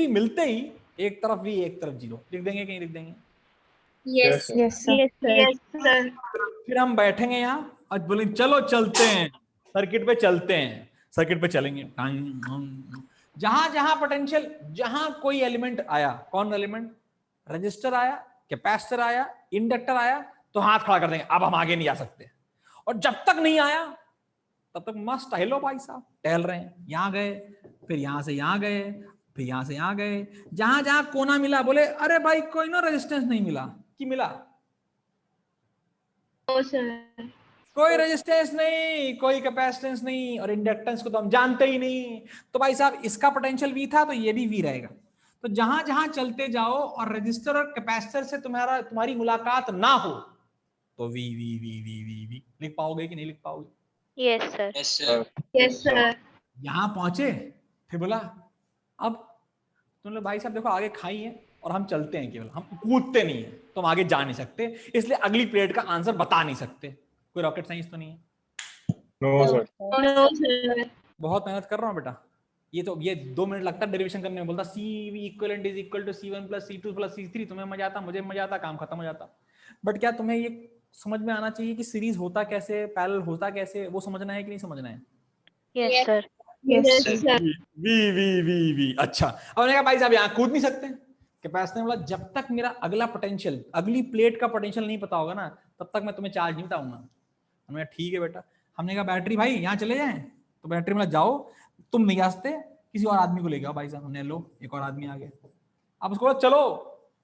Speaker 1: मिलते ही एक तरफ V एक तरफ 0 लिख देंगे, कहीं लिख देंगे।
Speaker 3: Yes.
Speaker 2: Yes sir.
Speaker 1: फिर हम बैठेंगे यहाँ और बोलेंगे चलो चलते हैं सर्किट पे, चलते हैं सर्किट पे, चलेंगे। जहां जहां पोटेंशियल, जहां कोई एलिमेंट आया, कौन एलिमेंट? रजिस्टर आया, कैपेसिटर आया, इंडक्टर आया, तो हाथ खड़ा कर देंगे, अब हम आगे नहीं जा सकते। और जब तक नहीं आया तब तक मस्त टहलो भाई साहब, टहल रहे हैं। यहाँ गए, फिर यहां से यहाँ गए, फिर यहां से यहाँ गए। जहां जहां कोना मिला बोले अरे भाई कोई ना रेजिस्टेंस नहीं मिला, कि मिला?
Speaker 2: No sir.
Speaker 1: कोई रेजिस्टेंस नहीं, कोई कैपेसिटेंस नहीं, और इंडक्टेंस को तो हम जानते ही नहीं। तो भाई साहब इसका पोटेंशियल V था तो ये भी V रहेगा। तो जहां जहां चलते जाओ और रजिस्टर और कैपेसिटर से तुम्हारी मुलाकात ना हो तो V V V V V V लिख पाओगे कि नहीं लिख पाओगे?
Speaker 2: Yes sir.
Speaker 6: Yes, sir.
Speaker 2: Yes sir.
Speaker 1: यहां पहुंचे, फिर बोला अब तुम लोग भाई साहब देखो आगे खाई है और हम चलते हैं, केवल हम कूदते नहीं है, तो हम आगे जा नहीं सकते, इसलिए अगली प्लेट का आंसर बता नहीं सकते। कोई रॉकेट साइंस तो नहीं है।
Speaker 5: No sir.
Speaker 2: No sir.
Speaker 1: बहुत मेहनत कर रहा हूँ बेटा, ये 2 मिनट लगता है डेरिवेशन करने में। बोलता CV equivalent is equal to C1 + C2 + C3, तुम्हें मजा आता, मुझे मजा आता, काम खत्म हो जाता। बट क्या तुम्हें ये समझ में आना चाहिए कि सीरीज होता कैसे, पैरेलल होता कैसे, वो समझना है कि नहीं समझना है?
Speaker 2: Yes sir.
Speaker 3: Yes,
Speaker 2: sir.
Speaker 1: V अच्छा। अब मैंने कहा भाई साहब यहाँ कूद नहीं सकते। कैपेसिटर ने बोला जब तक मेरा अगला पोटेंशियल, अगली प्लेट का पोटेंशियल नहीं पता होगा ना, तब तक मैं तुम्हें चार्ज नहीं बताऊंगा। हमने कहा ठीक है बेटा। हमने कहा बैटरी भाई यहाँ चले जाएं, तो बैटरी बोला जाओ, तुम नहीं आ सकते, किसी और आदमी को ले गया। भाई साहब हमने लो, एक और आदमी आ गया। अब उसको चलो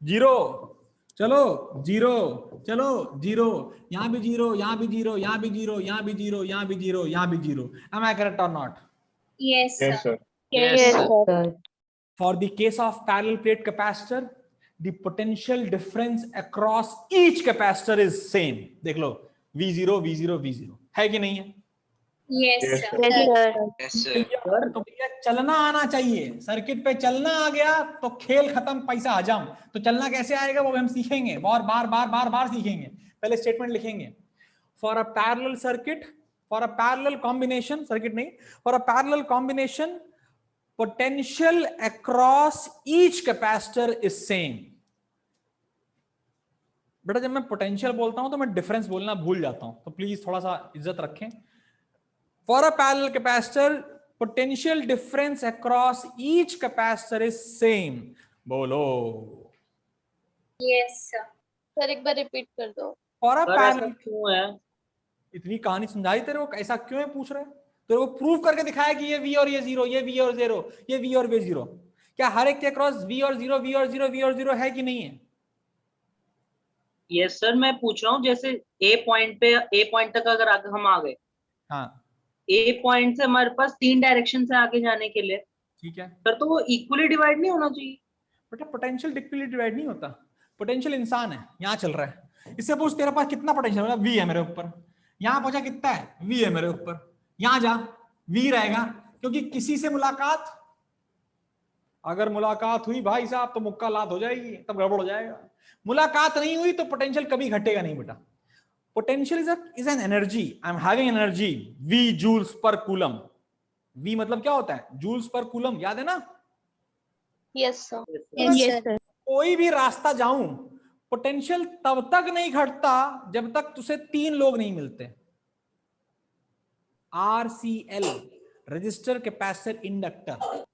Speaker 1: 0, चलो 0, चलो 0, यहाँ भी 0, यहाँ भी 0, यहाँ भी 0, यहाँ भी 0, यहाँ भी 0, यहाँ भी 0। Am I correct or not?
Speaker 3: Yes,
Speaker 5: Yes,
Speaker 3: sir.
Speaker 5: sir.
Speaker 6: Yes, sir.
Speaker 1: For the case of parallel plate capacitor, the potential difference across each capacitor is same. देख लो V0 V0 V0 है कि नहीं है?
Speaker 3: Yes,
Speaker 5: Yes,
Speaker 3: sir.
Speaker 2: Yes sir.
Speaker 6: Yes, sir.
Speaker 1: तो भैया चलना आना चाहिए, सर्किट पे चलना आ गया तो खेल खत्म, पैसा हजम। तो चलना कैसे आएगा वो हम सीखेंगे, और बार सीखेंगे। पहले स्टेटमेंट लिखेंगे, for a parallel circuit, for a parallel combination, circuit नहीं, for a parallel combination potential across each capacitor is same. बेटा जब मैं पोटेंशियल बोलता हूं तो मैं डिफरेंस बोलना भूल जाता हूं, तो प्लीज थोड़ा सा इज्जत रखें। For a parallel capacitor potential difference across each capacitor is same. बोलो।
Speaker 3: Yes, sir.
Speaker 2: सर एक बार रिपीट कर दो।
Speaker 1: और अ
Speaker 7: सर ऐसा
Speaker 1: पैरेलल,
Speaker 7: क्यों है?
Speaker 1: इतनी कहानी समझाई तेरे को, ऐसा क्यों है पूछ रहे? तेरे को प्रूव करके दिखाया कि ये v और ये जीरो, ये v और जीरो, ये v और वे जीरो। क्या हर एक के अक्रॉस v और जीरो, v और जीरो, v और जीरो है कि नहीं है?
Speaker 7: यस सर, मैं पूछ रहा हूँ जैसे ए पॉइंट तक अगर हम आ गए,
Speaker 1: हाँ
Speaker 7: ए पॉइंट से हमारे पास 3 डायरेक्शन से आगे जाने के लिए,
Speaker 1: ठीक है
Speaker 7: सर तो वो इक्वली डिवाइड नहीं होना चाहिए?
Speaker 1: बेटा, पोटेंशियल इक्वली डिवाइड नहीं होता। पोटेंशियल इंसान है, यहाँ चल रहा है, इससे पूछ तेरे पास कितना पोटेंशियल है? v है मेरे ऊपर, यहाँ पहुंचा कितना है? v है मेरे ऊपर, यहाँ जा v रहेगा, क्योंकि किसी से मुलाकात, अगर मुलाकात हुई भाई साहब तो मुक्का लात हो जाएगी, तब गड़बड़ हो जाएगा। मुलाकात नहीं हुई तो पोटेंशियल कभी घटेगा नहीं बेटा। Potential is an energy, I am having energy v joules per coulomb. v मतलब क्या होता है? जूल्स पर कूलम, याद है ना?
Speaker 2: Yes sir.
Speaker 3: Yes, sir.
Speaker 1: कोई भी रास्ता जाऊं, पोटेंशियल तब तक नहीं घटता जब तक तुझे 3 लोग नहीं मिलते। RCL, रजिस्टर, कैपेसिटर, इंडक्टर,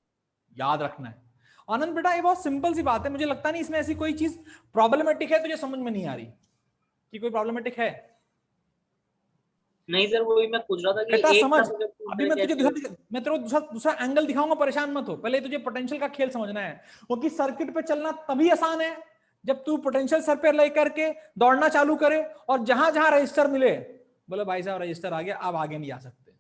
Speaker 1: याद रखना है। आनंद बेटा ये बहुत सिंपल सी बात है, मुझे लगता नहीं इसमें ऐसी कोई चीज प्रॉब्लमेटिक है तुझे समझ में नहीं आ रही कि कोई प्रॉब्लमेटिक है।
Speaker 7: नहीं सर, वही मैं पूछ रहा था कि
Speaker 1: बेटा
Speaker 7: एक
Speaker 1: समझ,
Speaker 7: का मुझे पूछना
Speaker 1: अभी
Speaker 7: है
Speaker 1: मैं तुझे
Speaker 7: कैसे?
Speaker 1: मैं तेरे को दूसरा एंगल दिखाऊंगा, परेशान मत हो। पहले तुझे पोटेंशियल का खेल समझना है, क्योंकि सर्किट पे चलना तभी आसान है जब तू पोटेंशियल सर पे लेकर के दौड़ना चालू करे और जहां जहां रजिस्टर मिले बोले भाई साहब रजिस्टर आ गया, अब आगे नहीं आ सकते।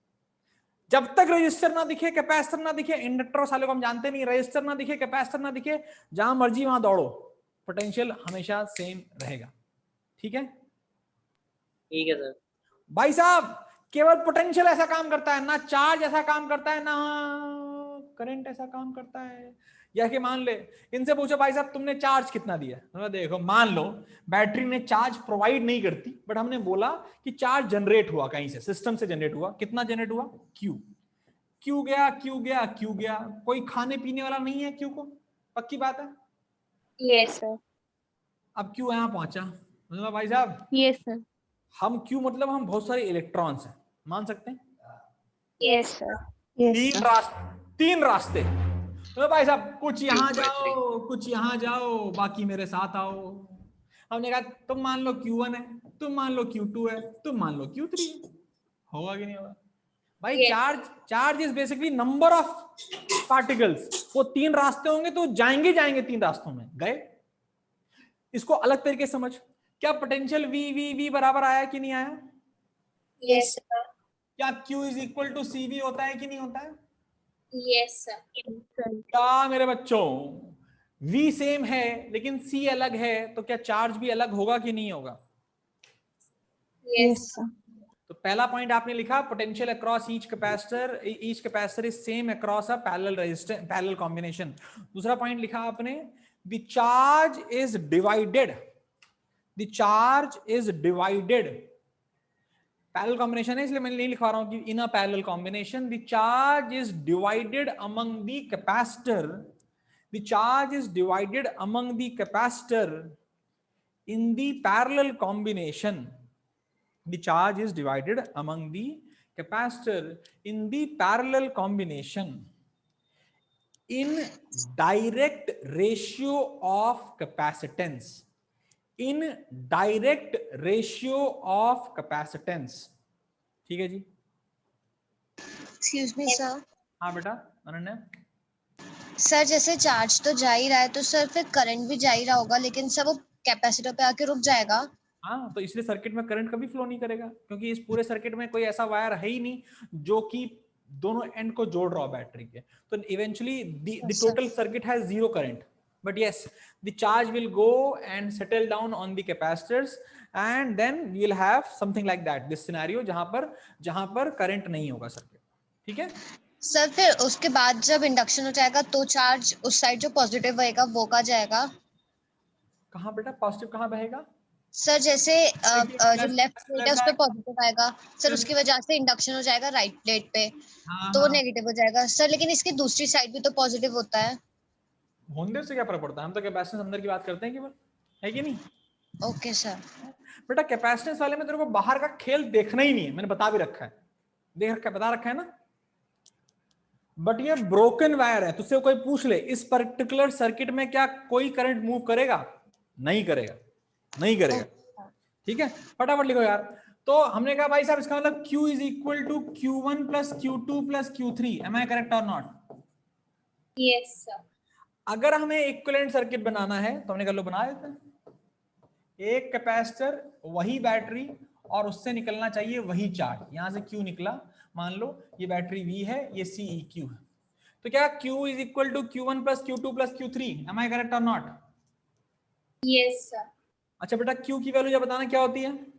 Speaker 1: जब तक रजिस्टर ना दिखे, कैपेसिटर ना दिखे, इंडक्टर साले को हम जानते नहीं, रजिस्टर ना दिखे, कैपेसिटर ना दिखे, जहां मर्जी वहां दौड़ो, पोटेंशियल हमेशा सेम रहेगा। ठीक है?
Speaker 7: ठीक है सर।
Speaker 1: भाई साहब केवल पोटेंशियल ऐसा काम करता है, ना चार्ज ऐसा काम करता है, ना करंट ऐसा काम करता है। या कि मान ले, इनसे पूछो भाई साहब तुमने चार्ज कितना दिया? तो देखो मान लो बैटरी ने चार्ज प्रोवाइड नहीं करती, बट हमने बोला कि चार्ज जनरेट हुआ कहीं से, सिस्टम से जनरेट हुआ। कितना जनरेट हुआ? क्यू। क्यू गया, क्यू गया, क्यू गया। कोई खाने पीने वाला नहीं है क्यू को, पक्की बात है।
Speaker 3: Yes, sir.
Speaker 1: अब क्यू यहाँ पहुंचा, मतलब भाई साहब
Speaker 2: यस सर।
Speaker 1: हम क्यू मतलब हम बहुत सारे इलेक्ट्रॉन्स हैं, मान सकते हैं।
Speaker 3: Yes, sir.
Speaker 1: तीन रास्ते, तो भाई साहब कुछ यहाँ जाओ, कुछ यहाँ जाओ, बाकी मेरे साथ आओ। हमने कहा तुम मान लो Q1 है, तुम मान लो Q2 है, तुम मान लो Q3 है। होगा कि नहीं होगा भाई?
Speaker 3: Yes.
Speaker 1: Charge is basically number of particles. वो 3 रास्ते होंगे तो जाएंगे 3 रास्तों में गए। इसको अलग तरीके से समझ, क्या पोटेंशियल V बराबर आया कि नहीं आया?
Speaker 3: Yes, sir.
Speaker 1: क्या Q is equal to CV होता है कि नहीं होता है?
Speaker 3: Yes, sir.
Speaker 1: क्या मेरे बच्चों V सेम है लेकिन C अलग है, तो क्या चार्ज भी अलग होगा कि नहीं होगा?
Speaker 3: Yes, sir.
Speaker 1: तो पहला पॉइंट आपने लिखा, potential across each capacitor is same across a parallel resistance, parallel combination. दूसरा पॉइंट लिखा आपने, the charge is divided, the charge is divided, parallel combination है इसलिए मैं नहीं लिखवा रहा हूं कि in a parallel combination the charge is divided among the capacitor, the charge is divided among the capacitor in the parallel combination, the charge is divided among the capacitor in the parallel combination in direct ratio of capacitance, in direct ratio of capacitance। ठीक है जी?
Speaker 8: Excuse me sir.
Speaker 1: हाँ बेटा अनन्या।
Speaker 8: सर जैसे चार्ज तो जा ही रहा है, तो सर फिर करंट भी जा ही रहा होगा, लेकिन सर वो कैपेसिटर पे आके रुक जाएगा।
Speaker 1: हाँ, तो इसलिए सर्किट में करंट कभी फ्लो नहीं करेगा, क्योंकि इस पूरे सर्किट में कोई ऐसा वायर है ही नहीं जो कि दोनों एंड को जोड़ रहा हो बैटरी के। तो eventually the total circuit has zero current, but yes the charge will go and settle down on the capacitors and then we will have something like that, this scenario, जहां पर करंट नहीं होगा सर्किट। ठीक है
Speaker 8: सर फिर उसके बाद जब इंडक्शन हो जाएगा तो चार्ज उस साइड जो पॉजिटिव रहेगा वो का जाएगा।
Speaker 1: कहाँ बेटा पॉजिटिव कहाँ बहेगा?
Speaker 8: सर जैसे जो लेफ्ट प्लेट है उस पे पॉजिटिव आएगा सर, उसकी वजह से इंडक्शन हो जाएगा राइट प्लेट पे, तो वो नेगेटिव हो जाएगा सर। लेकिन इसकी दूसरी साइड भी तो पॉजिटिव होता है।
Speaker 1: होने से क्या फर्क पड़ता है, हम तो कैपेसिटेंस अंदर की बात करते हैं केवल, है कि नहीं?
Speaker 8: Okay sir.
Speaker 1: बेटा कैपेसिटेंस वाले में तेरे को बाहर का खेल देखना ही नहीं है, मैंने बता भी रखा है, बता रखा है ना। बट ये ब्रोकन वायर है, तुझसे कोई पूछ ले इस पर्टिकुलर सर्किट में क्या कोई करंट मूव करेगा? नहीं करेगा, नहीं करेगा। ठीक है, फटाफट लिखो यार। तो हमने कहा भाई साहब इसका मतलब Q is equal to Q1 plus Q2 plus Q3, am I correct or not?
Speaker 3: Yes, sir.
Speaker 1: अगर हमें इक्विवेलेंट सर्किट बनाना है तो हमने कहा लो बना देते हैं, एक कैपेसिटर वही बैटरी और उससे निकलना चाहिए वही चार्ज। यहां से Q निकला, मान लो ये बैटरी V है, ये CEQ है, तो क्या Q is equal to Q1 plus Q2 plus Q3, am I correct or not?
Speaker 3: Yes, sir.
Speaker 1: अच्छा बेटा Q की वैल्यू जब बताना क्या होती है?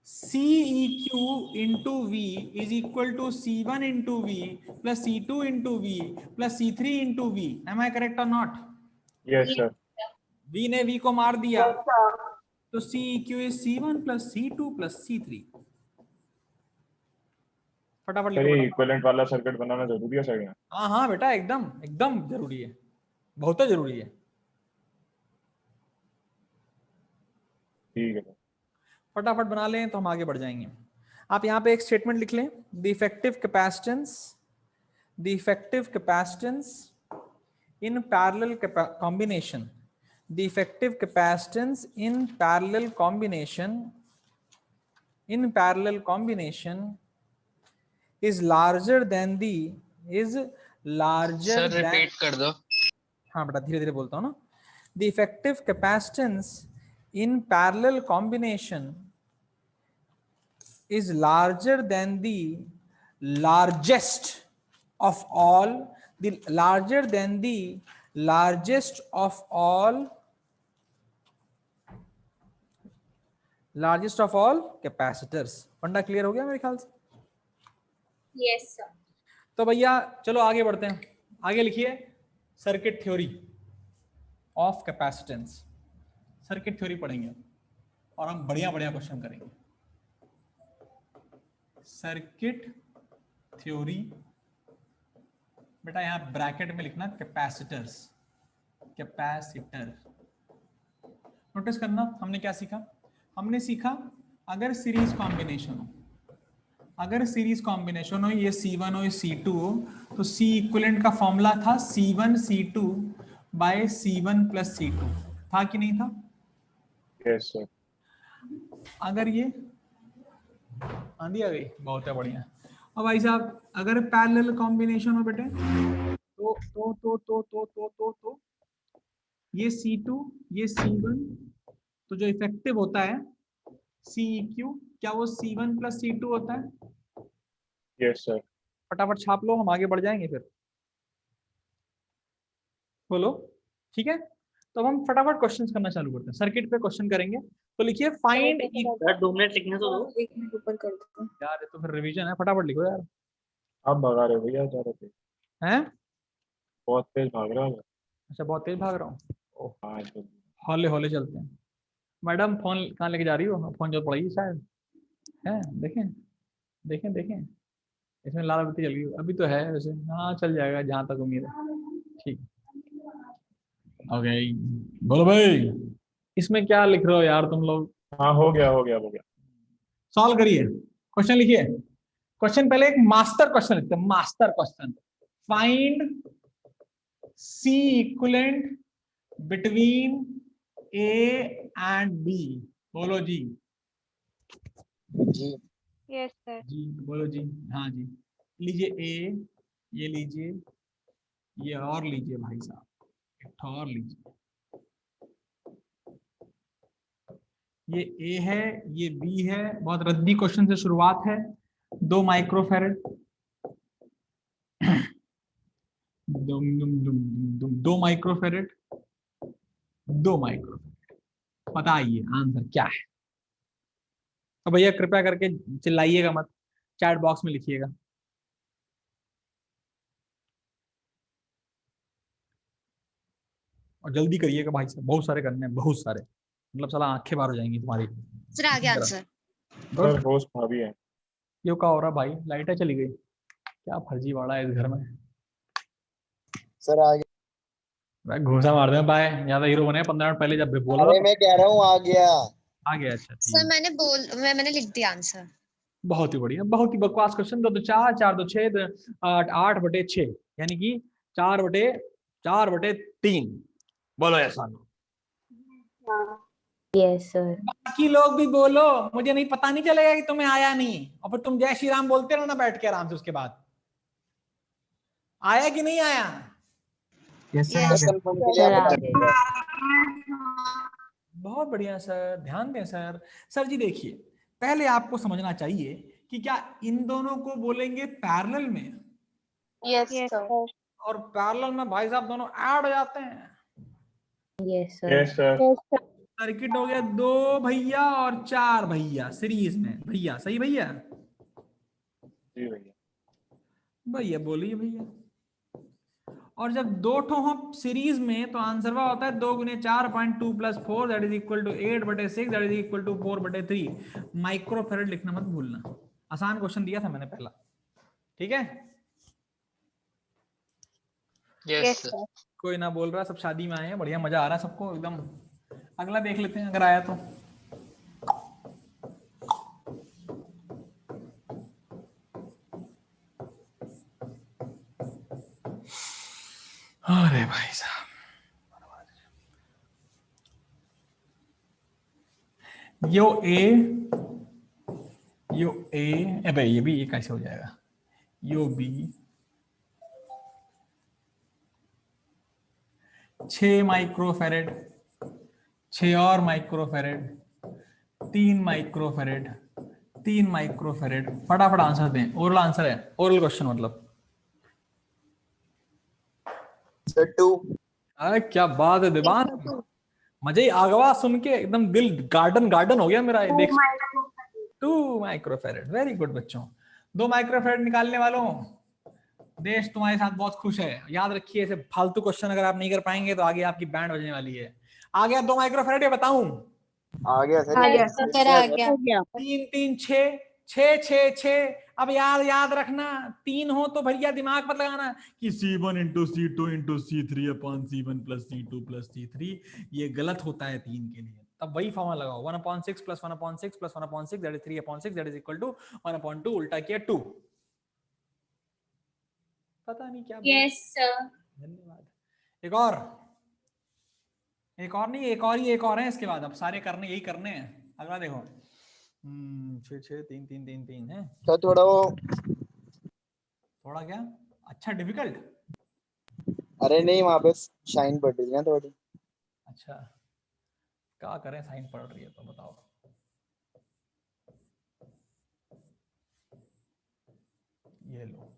Speaker 1: CEQ into V is equal to C1 into V plus C2 into V plus C3 into V. Am I correct or not?
Speaker 9: Yes, sir.
Speaker 1: V ने V को मार दिया तो CEQ is C1 plus C2 plus C3. फटाफट
Speaker 9: सर
Speaker 1: लिखो।
Speaker 9: ये इक्विवेलेंट वाला सर्किट बनाना जरूरी है सर यहाँ?
Speaker 1: हाँ हाँ बेटा, एकदम एकदम जरूरी है, बहुत जरूरी है।
Speaker 9: ठीक है सर।
Speaker 1: फटाफट बना लें तो हम आगे बढ़ जाएंगे। आप यहाँ पे एक स्टेटमेंट लिख लें, the effective capacitance in parallel combination, the effective capacitance in parallel combination is larger than
Speaker 6: sir repeat कर दो।
Speaker 1: हाँ बेटा धीरे धीरे बोलता हूँ ना। the effective capacitance in parallel combination is larger than the largest of all capacitors। फंडा क्लियर हो गया मेरे ख्याल से?
Speaker 3: Yes, sir.
Speaker 1: तो भैया चलो आगे बढ़ते हैं। आगे लिखिए circuit theory of capacitance. Circuit theory पढ़ेंगे और हम बढ़िया बढ़िया क्वेश्चन करेंगे। सर्किट थ्योरी बेटा यहां ब्रैकेट में लिखना कैपेसिटर्स, कैपेसिटर। नोटिस करना हमने क्या सीखा? हमने सीखा अगर सीरीज कॉम्बिनेशन हो, ये C1 हो ये C2 हो, तो C इक्विवेलेंट का फॉर्मूला था C1 C2 bye C1 plus C2, था कि नहीं था?
Speaker 9: Yes sir.
Speaker 1: अगर ये आंधी आ गई, बहुत है बढ़िया। अब भाई साहब अगर पैरेलल कॉम्बिनेशन हो बेटे तो ये C2 ये C1, तो जो इफेक्टिव होता है CEQ, क्या वो C1 प्लस C2 होता है?
Speaker 9: Yes sir.
Speaker 1: फटाफट छाप लो, हम आगे बढ़ जाएंगे फिर। बोलो ठीक है। तो अब हम फटाफट क्वेश्चंस करना चालू करते हैं, सर्किट पे क्वेश्चन करेंगे। तो लिखिए फाइंड
Speaker 7: सर 2 मिनट लिखने तो दो।
Speaker 3: 1 मिनट ऊपर कर दो
Speaker 1: यार, ये तो फिर रिवीजन है, फटाफट लिखो यार।
Speaker 9: आप भगा रहे हो भैया जा रहे थे?
Speaker 1: हैं?
Speaker 9: बहुत तेज भाग रहा हूँ।
Speaker 1: अच्छा बहुत तेज भाग रहा हूँ।
Speaker 9: हाँ
Speaker 1: हौले हौले चलते हैं। मैडम फोन कहाँ लेके जा रही हो? फोन जो पड़ेगी शायद है, देखें देखें देखें, इसमें लाल बत्ती चल गई अभी तो है वैसे। हाँ चल जाएगा जहां तक उम्मीद है। ठीक ओके, बोलो भाई इसमें क्या लिख रहे हो यार तुम लोग?
Speaker 9: हाँ हो गया हो गया हो गया।
Speaker 1: सॉल्व करिए, क्वेश्चन लिखिए। क्वेश्चन पहले एक मास्टर क्वेश्चन लिखते हैं, master question. Find C equivalent between A and B. बोलो जी।
Speaker 6: जी
Speaker 3: यस सर।
Speaker 1: जी बोलो जी। हाँ जी, लीजिए ए, ये लीजिए, ये और लीजिए भाई साहब, एक और लीजिए। ये ए है, ये बी है। बहुत रद्दी क्वेश्चन से शुरुआत है। 2 माइक्रोफेरेड, 2 माइक्रोफेरेड, 2 माइक्रोफेरेड। बताइए आंसर क्या है? तो भैया कृपया करके चिल्लाइएगा मत, चैट बॉक्स में लिखिएगा। और जल्दी करिएगा भाई साहब, बहुत सारे करने हैं, बहुत सारे, मतलब साला आंखें बाहर हो जाएंगी तुम्हारी।
Speaker 8: सर आ गया आंसर।
Speaker 9: सर होस्ट भाभी है।
Speaker 1: ये क्या हो रहा भाई? लाइटें चली गई, क्या फर्जीवाड़ा है इस घर में?
Speaker 6: सर आ गया।
Speaker 1: भाई घूसा मार दे भाई, ज्यादा हीरो बने 15 मिनट पहले जब बोला
Speaker 6: अरे मैं कह रहा हूँ आ गया।
Speaker 1: आ गया। अच्छा
Speaker 8: सर मैंने लिख दिया आंसर।
Speaker 1: बहुत ही बढ़िया, बहुत ही बकवास क्वेश्चन। 2 2 4, 4 2 6, 8/6, यानी कि 4/3। बोलो ऐसा।
Speaker 2: Yes sir.
Speaker 1: बाकी लोग भी बोलो, मुझे नहीं पता नहीं चलेगा कि तुम्हें आया नहीं, और फिर तुम जय श्री राम बोलते रहो ना बैठ के आराम से। उसके बाद आया कि नहीं आया?
Speaker 5: Yes
Speaker 8: Yes,
Speaker 5: sir.
Speaker 6: कंफर्म के लिए आप बता दीजिए।
Speaker 1: बहुत बढ़िया सर, ध्यान दें सर। सर जी देखिए, पहले आपको समझना चाहिए कि क्या इन दोनों को बोलेंगे पैरेलल में,
Speaker 3: Yes, sir.
Speaker 1: और पैरेलल में भाई साहब दोनों ऐड हो जाते हैं।
Speaker 2: Yes sir.
Speaker 9: Yes sir.
Speaker 1: Circuit हो गया 2 भैया और 4 भैया सीरीज में। भैया सही भैया?
Speaker 9: जी भैया।
Speaker 1: भैया बोलिए भैया। और जब 2 ठो हो सीरीज में तो आंसर होता है 2 × 4.2 + 4 that is equal to 8/6 that is equal to 4/3 microfarad लिखना मत भूलना। आसान क्वेश्चन दिया था मैंने पहला, ठीक है?
Speaker 6: Yes sir.
Speaker 1: कोई ना बोल रहा, सब शादी में आए हैं, बढ़िया मजा आ रहा है सबको एकदम। अगला देख लेते हैं अगर आया तो। अरे भाई साहब, यो ए अबे ये भी ये कैसे हो जाएगा? यो बी 6 माइक्रोफेरेड, 6 और माइक्रोफेरेड, 3 माइक्रोफेरेड, 3 माइक्रोफेरेड। फटाफट आंसर दें। ओरल आंसर है, ओरल क्वेश्चन मतलब।
Speaker 6: सर 2।
Speaker 1: अरे क्या बात है दीवान, मजे ही आगवा सुन के एकदम दिल गार्डन हो गया मेरा। ये देख 2 माइक्रोफेरेड, वेरी गुड बच्चों। 2 माइक्रोफेरेड निकालने वालों, देश तुम्हारे साथ बहुत खुश है। याद रखिए, ऐसे फालतू क्वेश्चन अगर आप नहीं कर पाएंगे तो आगे आपकी बैंड बजने वाली है। आ गया 2 माइक्रोफेरेड, ये बताऊं?
Speaker 6: आ गया सर।
Speaker 3: आ गया सर, आ गया।
Speaker 1: 3 3 6 6 6 6। अब याद रखना, 3 हो तो भैया दिमाग मत लगाना कि C1 × C2 × C3 / C1 + C2 + C3। ये गलत होता है 3 के लिए। तब वही फॉर्मूला लगाओ, 1/6 + 1/6 + 1/6 that is 3/6 that is equal to 1/2 उल्टा किया 2। पता नहीं क्या।
Speaker 3: Yes, sir.
Speaker 1: धन्यवाद। एक और नहीं, एक और है इसके बाद। अब सारे करने यही करने हैं। अगला देखो, 6 6 3 3 3 3 है।
Speaker 6: सर थोड़ा वो,
Speaker 1: थोड़ा क्या अच्छा डिफिकल्ट?
Speaker 6: अरे नहीं वहाँ पे शाइन पड़ रही है थोड़ी।
Speaker 1: अच्छा, क्या करें, साइन पड़ रही है तो बताओ। ये लो,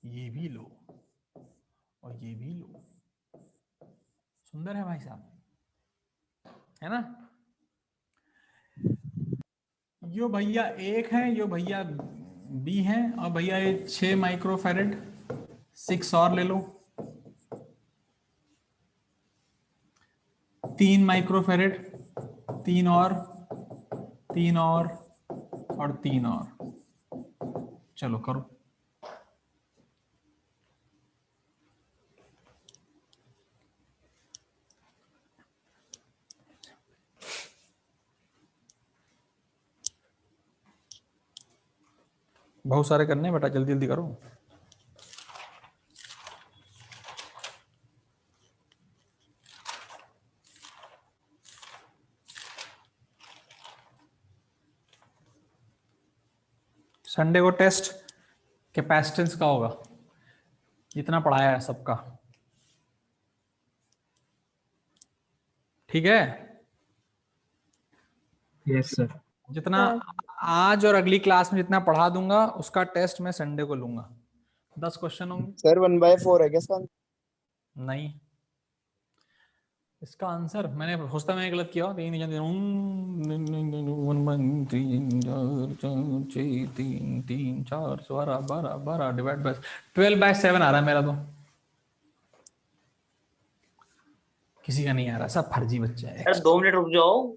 Speaker 1: ये भी लो, और ये भी लो। सुंदर है भाई साहब, है ना? यो भैया 1 है, यो भैया बी है, और भैया ये 6 माइक्रोफेरेड, 6 और ले लो, 3 माइक्रोफेरेड, 3 और 3 और 3 और। चलो करो। बहुत सारे करने हैं बेटा, जल्दी जल्दी करो। संडे को टेस्ट कैपेसिटेंस का होगा, जितना पढ़ाया है सबका, ठीक है?
Speaker 5: Yes sir.
Speaker 1: जितना आज और अगली क्लास में जितना पढ़ा दूंगा उसका टेस्ट मैं संडे को लूंगा। 10 क्वेश्चन होंगे।
Speaker 6: सर 1/4 है क्या इसका?
Speaker 1: नहीं, इसका आंसर मैंने सोचता मैंने गलत किया। 3 3 4 12 डिवाइड बाय 12/7 आ रहा है मेरा तो। किसी का नहीं आ रहा, सब फर्जी बच्चा है।
Speaker 7: 2 मिनट रुक जाओ।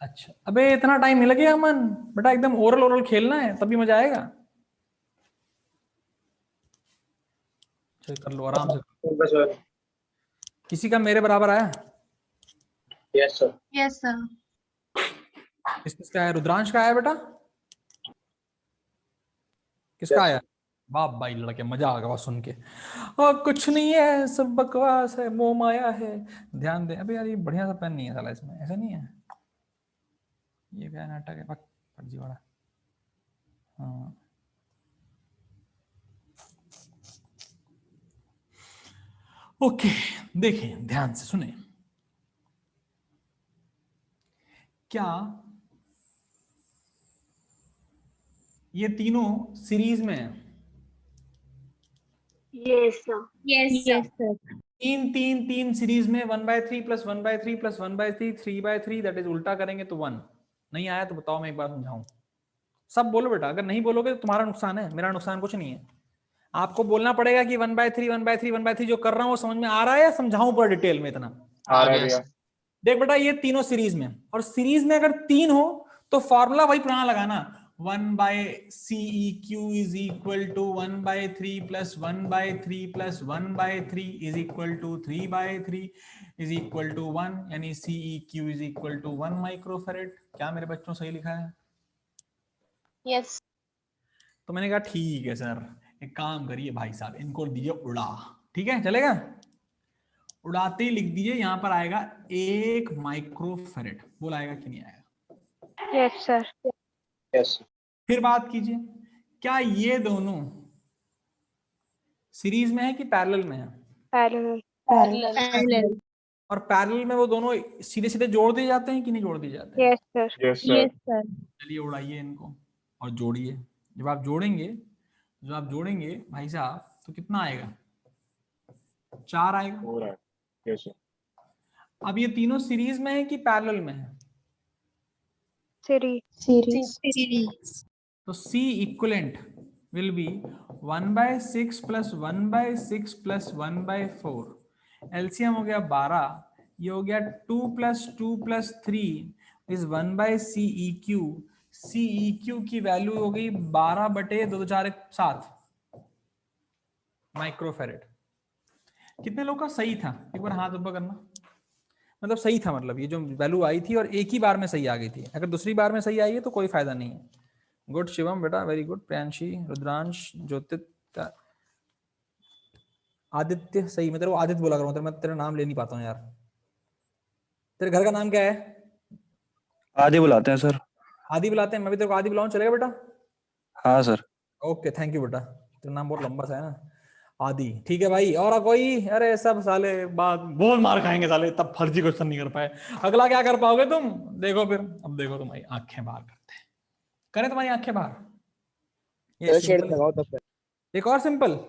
Speaker 1: अच्छा, अबे इतना टाइम नहीं लगेगा मन बेटा, एकदम ओरल खेलना है तभी मजा आएगा। चल कर लो आराम से। किसी का मेरे बराबर आया?
Speaker 3: Yes, sir.
Speaker 1: किसका है? रुद्रांश का आया बेटा? किसका आया? वाह भाई लड़के, मजा आ गया सुन के। और कुछ नहीं है, सब बकवास है, मोह माया है, ध्यान दे। अबे यार ये बढ़िया सा पेन नहीं है साला इसमें, ऐसा नहीं है। ये क्या नाटक है फर्जीवाड़ा। हाँ ओके, देखिए ध्यान से सुने। क्या ये तीनों सीरीज में है?
Speaker 2: Yes, sir.
Speaker 3: Yes, sir.
Speaker 2: Yes, sir.
Speaker 1: तीन तीन तीन सीरीज में 1/3 प्लस 1/3 प्लस 1/3 3/3, दैट इज उल्टा करेंगे तो 1। नहीं आया तो बताओ, मैं एक बार समझाऊं। सब बोलो बेटा, अगर नहीं बोलोगे तो तुम्हारा नुकसान है, मेरा नुकसान कुछ नहीं है। आपको बोलना पड़ेगा कि 1/3 1/3 1/3 जो कर रहा हूं वो समझ में आ रहा है या समझाऊं पूरा डिटेल में इतना?
Speaker 9: आ रहा है भैया।
Speaker 1: देख बेटा, ये तीनों सीरीज में, और सीरीज में अगर तीन हो तो फॉर्मूला वही पुराना लगाना, 1/CEQ is equal to 1/3 plus 1/3 plus 1/3 is equal to 3/3 is equal to 1, यानी CEQ is equal to 1 microfarad. क्या मेरे बच्चों सही लिखा है?
Speaker 3: Yes.
Speaker 1: तो मैंने कहा ठीक है सर, एक काम करिए भाई साहब, इनको दीजिए उड़ा। ठीक है, चलेगा? उड़ाते ही लिख दीजिए, यहां पर आएगा 1 माइक्रोफैरेड। बोल आएगा कि नहीं आएगा?
Speaker 2: Yes, sir.
Speaker 6: यस
Speaker 1: फिर बात कीजिए, क्या ये दोनों सीरीज में है कि पैरेलल में है?
Speaker 2: Parallel.
Speaker 3: Parallel.
Speaker 2: Parallel.
Speaker 1: और पैरेलल में वो दोनों सीधे सीधे जोड़ दिए जाते हैं कि नहीं जोड़ दिए जाते हैं?
Speaker 2: Yes, sir.
Speaker 9: Yes, sir.
Speaker 2: Yes, sir.
Speaker 1: चलिए उड़ाइए इनको और जोड़िए। जब आप जोड़ेंगे भाई साहब तो कितना आएगा? 4 आएगा।
Speaker 9: हो रहा है। Yes, sir.
Speaker 1: अब ये तीनों सीरीज में है कि पैरेलल में है?
Speaker 2: Series.
Speaker 3: Series.
Speaker 1: तो C equivalent will be 1/6 plus 1/6 plus 1/4। LCM हो गया 12, ये हो गया 2 plus 2 plus 3 is 1/CEQ। CEQ की वैल्यू हो गई 12/2 माइक्रोफैरेड। कितने लोग का सही था? एक बार हाथ ऊपर करना। मतलब सही था, मतलब ये जो वैल्यू आई थी और एक ही बार में सही आ गई थी। अगर दूसरी बार में सही आई है तो कोई फायदा नहीं है। गुड शिवम बेटा, वेरी गुड। प्रियांशी, रुद्रांश, ज्योतित, आदित्य, सही। मैं तेरे को आदित्य बोला करूँ, मैं तेरा नाम ले नहीं पाता हूँ यार। तेरे घर का नाम क्या है?
Speaker 10: आदि बुलाते हैं सर।
Speaker 1: आदि बुलाते हैं? मैं भी तेरे को आदि बुलाऊं, चलेगा बेटा?
Speaker 10: हाँ सर।
Speaker 1: ओके, थैंक यू बेटा। तेरा नाम बहुत लंबा सा है ना, आदि। ठीक है भाई, और कोई? अरे सब साले बात बहुत मार खाएंगे साले, तब फर्जी क्वेश्चन नहीं कर पाए। अगला क्या कर पाओगे तुम? देखो फिर, अब देखो तुम्हारी आंखें बाहर करते हैं। करें तुम्हारी आंखें बाहर? ये
Speaker 6: शेड
Speaker 1: सिंपल।
Speaker 6: लगाओ तब
Speaker 1: एक और सिंपल।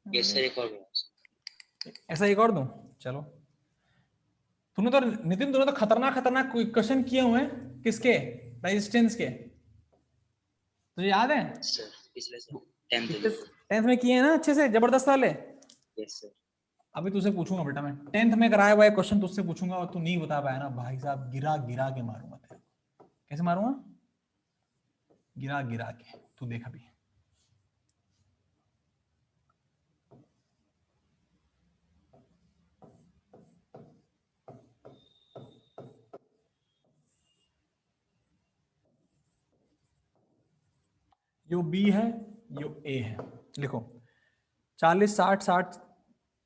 Speaker 7: यस सर, एक और
Speaker 1: ऐसा एक और दूं? चलो। तूने तो नितिन, तूने तो खतरनाक खतरनाक क्वेश्चन किए हुए हैं। किसके? रेजिस्टेंस के। तुझे याद है?
Speaker 7: सर, पिछले साल
Speaker 1: 10th में किए हैं ना, अच्छे से, जबरदस्त वाले।
Speaker 7: Yes sir.
Speaker 1: अभी तुझसे पूछूंगा बेटा, मैं 10th में कराया हुआ क्वेश्चन तुझसे पूछूंगा और तू नहीं बता पाया ना भाई साहब, गिरा गिरा के मारूंगा तेरे। कैसे मारूंगा? गिरा गिरा के। तू देख अभी। यो बी है, यो ए है। लिखो 40 60 60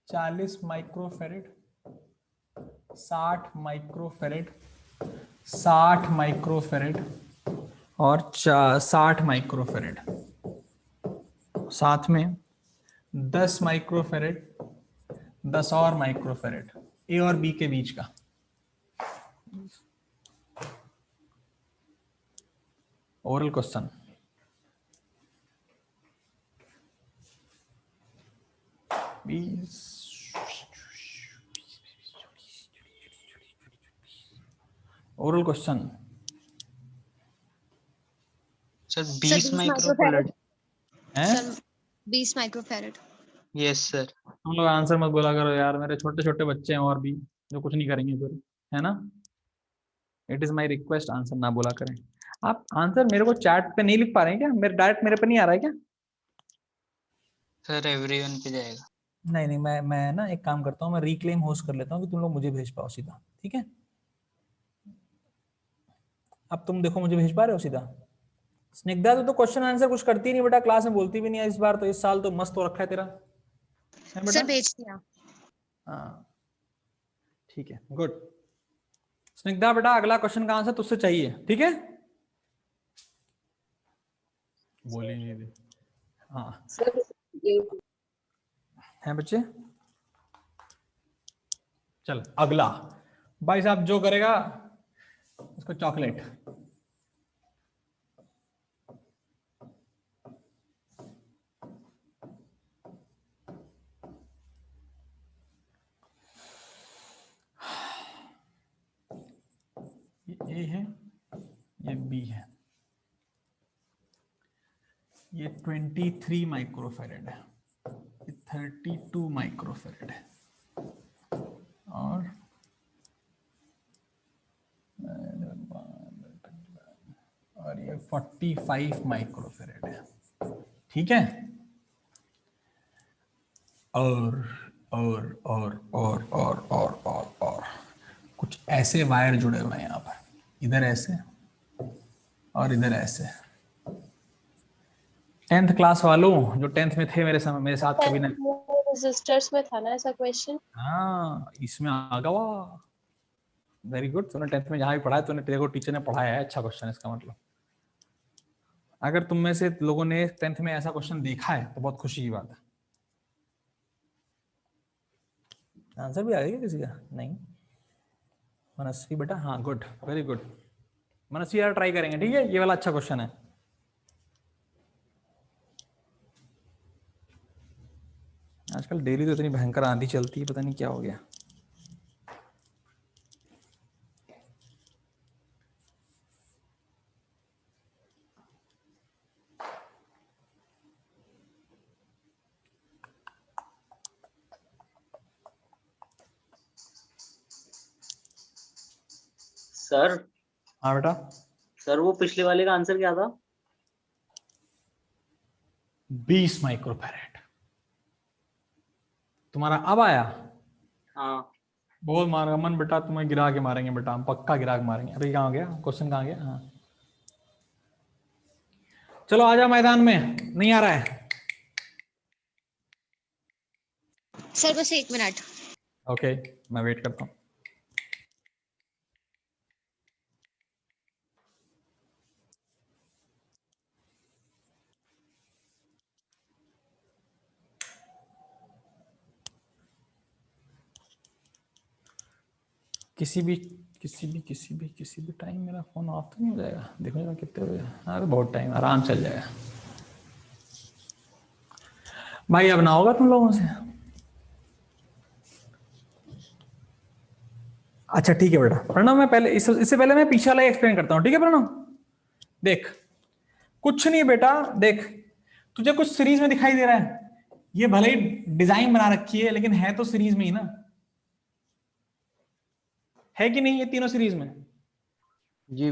Speaker 1: 40 माइक्रोफैरेड, 60 माइक्रोफैरेड, 60 माइक्रोफैरेड और 60 माइक्रोफैरेड। साथ में 10 माइक्रोफैरेड, 10 और माइक्रोफैरेड, ए और बी के बीच का। Oral question. Oral question.
Speaker 7: Sir 20 microfarad
Speaker 1: हैं?
Speaker 8: 20 माइक्रोफैरेड।
Speaker 7: Yes sir.
Speaker 1: हम लोग आंसर मत बोला करो यार, मेरे छोटे छोटे बच्चे हैं और भी जो कुछ नहीं करेंगे फिर, है ना? It is my request, answer ना बोला करें। आप आंसर मेरे को चैट पे नहीं लिख पा रहे हैं क्या? मेरे डायरेक्ट मेरे पे नहीं आ रहा है क्या?
Speaker 7: सर एवरीवन पे जाएगा।
Speaker 1: नहीं नहीं, मैं ना एक काम करता हूँ, मैं रिक्लेम होस्ट कर लेता हूँ कि तुम लोग मुझे भेज पाओ सीधा। ठीक है, अब तुम देखो मुझे भेज पा रहे हो सीधा? स्निग्धा तो क्वेश्चन आंसर कुछ करती नहीं बेटा, क्लास में बोलती भी नहीं है इस बार, तो इस साल तो मस्त हो रखा है तेरा, है बेटा?
Speaker 8: सर भेज दिया।
Speaker 1: हाँ ठीक है, गुड। स्निग्धा बेटा अगला क्वेश्चन का आंसर तुझसे चाहिए, ठीक है? बोली नहीं दे। हाँ
Speaker 3: सर ये
Speaker 1: हैं बच्चे? चल अगला भाई साहब जो करेगा उसको चॉकलेट। ये ए है, ये बी है, ये 23 माइक्रोफेरेड है, ये 32 माइक्रोफेरेड है, और ये 45 माइक्रोफेरेड है, ठीक है? और कुछ ऐसे वायर जुड़े हुए हैं यहाँ पर, इधर ऐसे और इधर ऐसे। 10th क्लास वालों जो 10th में थे मेरे साथ कभी ना।
Speaker 3: रेजिस्टर्स में था ना ऐसा क्वेश्चन?
Speaker 1: हाँ इसमें आ गया, वेरी गुड। तूने 10th में जहाँ भी पढ़ा है, तूने तेरे को टीचर ने पढ़ाया है, अच्छा क्वेश्चन है इसका मतलब। अगर तुम में से लोगों ने 10th में ऐसा क्वेश्चन देखा है तो बहुत खुशी की बात है। आंसर भी आ गया किसी का? नहीं। मनस्वी बेटा, हाँ गुड, वेरी गुड। मनस्वी यार ट्राई करेंगे, ठीक है? ये वाला अच्छा क्वेश्चन है। आजकल डेली तो इतनी भयंकर आंधी चलती है, पता नहीं क्या हो गया।
Speaker 7: सर।
Speaker 1: हाँ बेटा।
Speaker 7: सर वो पिछले वाले का आंसर क्या था?
Speaker 1: 20 माइक्रोफैरेड। तुम्हारा अब आया?
Speaker 7: हाँ।
Speaker 1: बहुत मार मन बेटा, तुम्हें गिरा के मारेंगे बेटा, हम पक्का गिरा के मारेंगे। अरे कहाँ गया क्वेश्चन, कहाँ गया? हाँ चलो आ जाओ मैदान में, नहीं आ रहा है?
Speaker 8: सर बस 1 मिनट।
Speaker 1: ओके मैं वेट करता हूँ। किसी भी टाइम मेरा फोन ऑफ तो नहीं हो जाएगा? देखो जरा कितने हो गए। हाँ बहुत टाइम, आराम चल जाएगा भाई। अब ना होगा तुम लोगों से? अच्छा ठीक है बेटा। प्रणव मैं पहले इससे पहले मैं पीछे वाला एक्सप्लेन करता हूँ, ठीक है प्रणव? देख कुछ नहीं बेटा, देख तुझे कुछ सीरीज में दिखाई दे रहा है, ये भले ही डिजाइन बना रखी है लेकिन है तो सीरीज में ही ना, है कि नहीं? ये तीनों सीरीज में।
Speaker 6: जी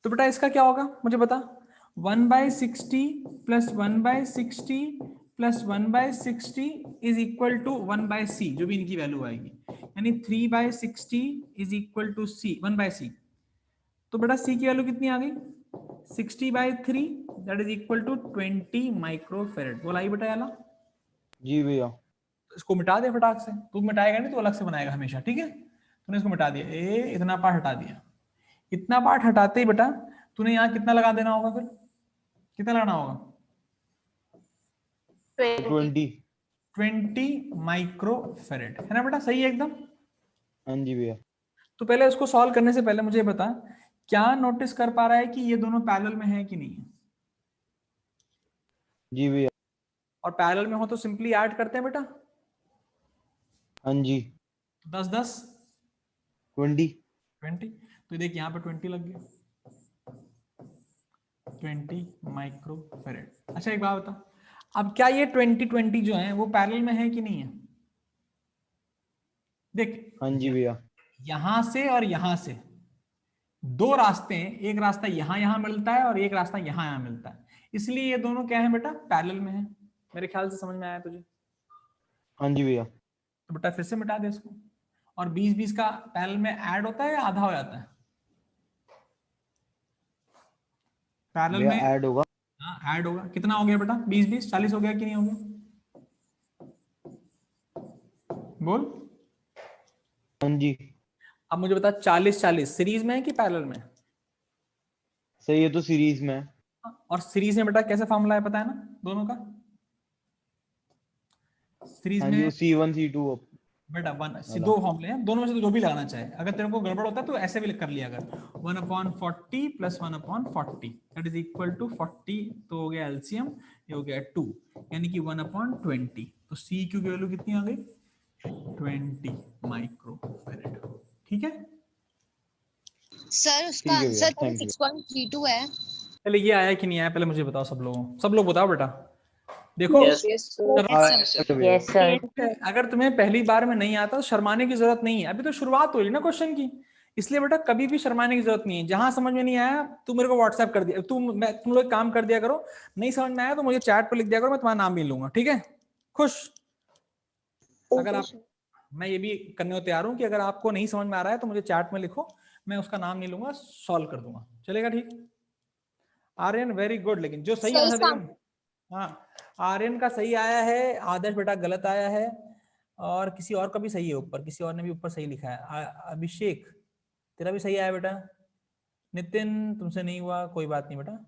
Speaker 1: तो बेटा इसका क्या होगा मुझे बता। 1/60 plus 1/60 plus 1/60 is equal to 1/c, जो भी इनकी वैल्यू आएगी, यानी 3/60 is equal to c 1/c। तो बेटा c की वैल्यू कितनी आ गई? 60/3 that is equal to 20 microfarad. बोला ही बेटा याला?
Speaker 6: जी भैया।
Speaker 1: इसको मिटा दे फटाक से। तू मिटाएगा नहीं तो अलग से बनाएगा हमेशा, ठीक है? तूने इसको मिटा दिया, इतना पार्ट हटा दिया। इतना पार्ट हटाते ही बेटा तूने यहाँ कितना लगा देना होगा? फिर कितना लगाना होगा? 20 माइक्रोफेरेड, है ना बेटा? सही है एकदम?
Speaker 6: हाँ जी भैया।
Speaker 1: तो पहले उसको सॉल्व करने से पहले मुझे बता, क्या नोटिस कर पा रहा है कि ये दोनों पैरेलल में है कि नहीं है?
Speaker 6: जी भैया।
Speaker 1: और पैरेलल में हो तो सिंपली ऐड करते हैं बेटा।
Speaker 6: हाँ जी।
Speaker 1: 10 10
Speaker 6: 20।
Speaker 1: तो देख यहाँ पे 20 लग गया, 20 माइक्रोफेरेड। अच्छा एक बात बता, अब क्या ये 20 जो है वो पैरेलल में है कि नहीं है? देख
Speaker 6: हाँ जी भैया।
Speaker 1: यहां से और यहां से दो रास्ते हैं, एक रास्ता यहां मिलता है और एक रास्ता यहां मिलता है, इसलिए ये दोनों क्या है बेटा? पैरेलल में है। मेरे ख्याल से समझ में आया तुझे?
Speaker 6: हाँ जी भैया।
Speaker 1: तो बेटा फिर से मिटा दे इसको। और 20 का पैरेलल में ऐड होता है या आधा हो जाता है? पैरेलल में
Speaker 6: ऐड होगा।
Speaker 1: हाँ ऐड होगा। कितना हो गया बेटा? 20 20 40 हो गया कि नहीं हो गया? बोल।
Speaker 6: हाँ जी
Speaker 1: अब मुझे बता 40 40 सीरीज में है कि पैरेलल में?
Speaker 6: सही है, तो सीरीज में है।
Speaker 1: और सीरीज में बेटा कैसे फॉर्मूला है पता है ना दोनों का? सीरीज
Speaker 6: हाँ जी,
Speaker 1: में
Speaker 6: वो C1 C2
Speaker 1: बेटा दो फॉर्मूले हैं, दोनों में से तो जो भी लगाना चाहे। अगर तेरे को गड़बड़ होता है तो ऐसे भी कर लिया अगर 1/40 plus 1/40 that is equal to 40, तो हो गया एलसीएम, ये हो गया 2 यानी कि 1/20। तो सी क्यू की वैल्यू कितनी आ गई? 20 माइक्रोफैराड। ठीक है
Speaker 8: सर उसका
Speaker 6: ठीक है भैया,
Speaker 8: आंसर
Speaker 6: thank you।
Speaker 8: 6.32 है।
Speaker 1: पहले ये आया कि नहीं आया पहले मुझे बताओ, सब लोग बताओ बेटा। देखो
Speaker 7: Yes.
Speaker 3: Yes, sir.
Speaker 4: Yes, sir.
Speaker 1: अगर तुम्हें पहली बार में नहीं आता तो शर्माने की जरूरत नहीं है, अभी तो शुरुआत हो रही ना क्वेश्चन की, इसलिए बेटा कभी भी शर्माने की जरूरत नहीं है। जहां समझ में नहीं आया तू मेरे को व्हाट्सएप कर दिया, तुम लोग काम कर दिया करो, नहीं समझ में आया तो मुझे चैट पर लिख दिया करो, मैं तुम्हारा नाम भी लूंगा। ठीक है खुश? अगर आप, मैं ये भी करने को तैयार हूं कि अगर आपको नहीं समझ में आ रहा है तो मुझे चैट में लिखो, मैं उसका नाम नहीं लूंगा, सॉल्व कर दूंगा। चलेगा? ठीक आर्यन वेरी गुड। लेकिन जो सही आंसर देगा, हाँ आर्यन का सही आया है, आदर्श बेटा गलत आया है, और किसी और का भी सही है ऊपर, किसी और ने भी ऊपर सही लिखा है। अभिषेक तेरा भी सही आया बेटा। नितिन तुमसे नहीं हुआ, कोई बात नहीं बेटा।